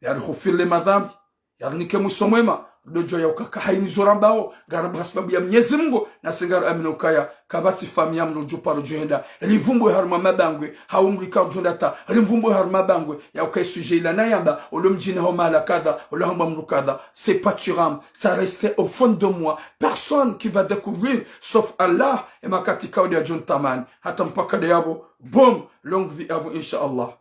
yarihufile madhambi yarnike musomwema dojo ya ukaka haini zorambao garabra sababu ya Mwenyezi Mungu na singara amino kaya kabati famia mrojo paro johenda livumbo harma mabangwe haumri ka jondata livumbo harma bangwe ya ukai sujet ila nayamba olomjina ho mala kada olomba mrukada c'est pâturam ça restait au fond de moi personne qui va découvrir sauf Allah et makatika ya John Taman hata mpaka de yabo boom longue vie à vous inshallah.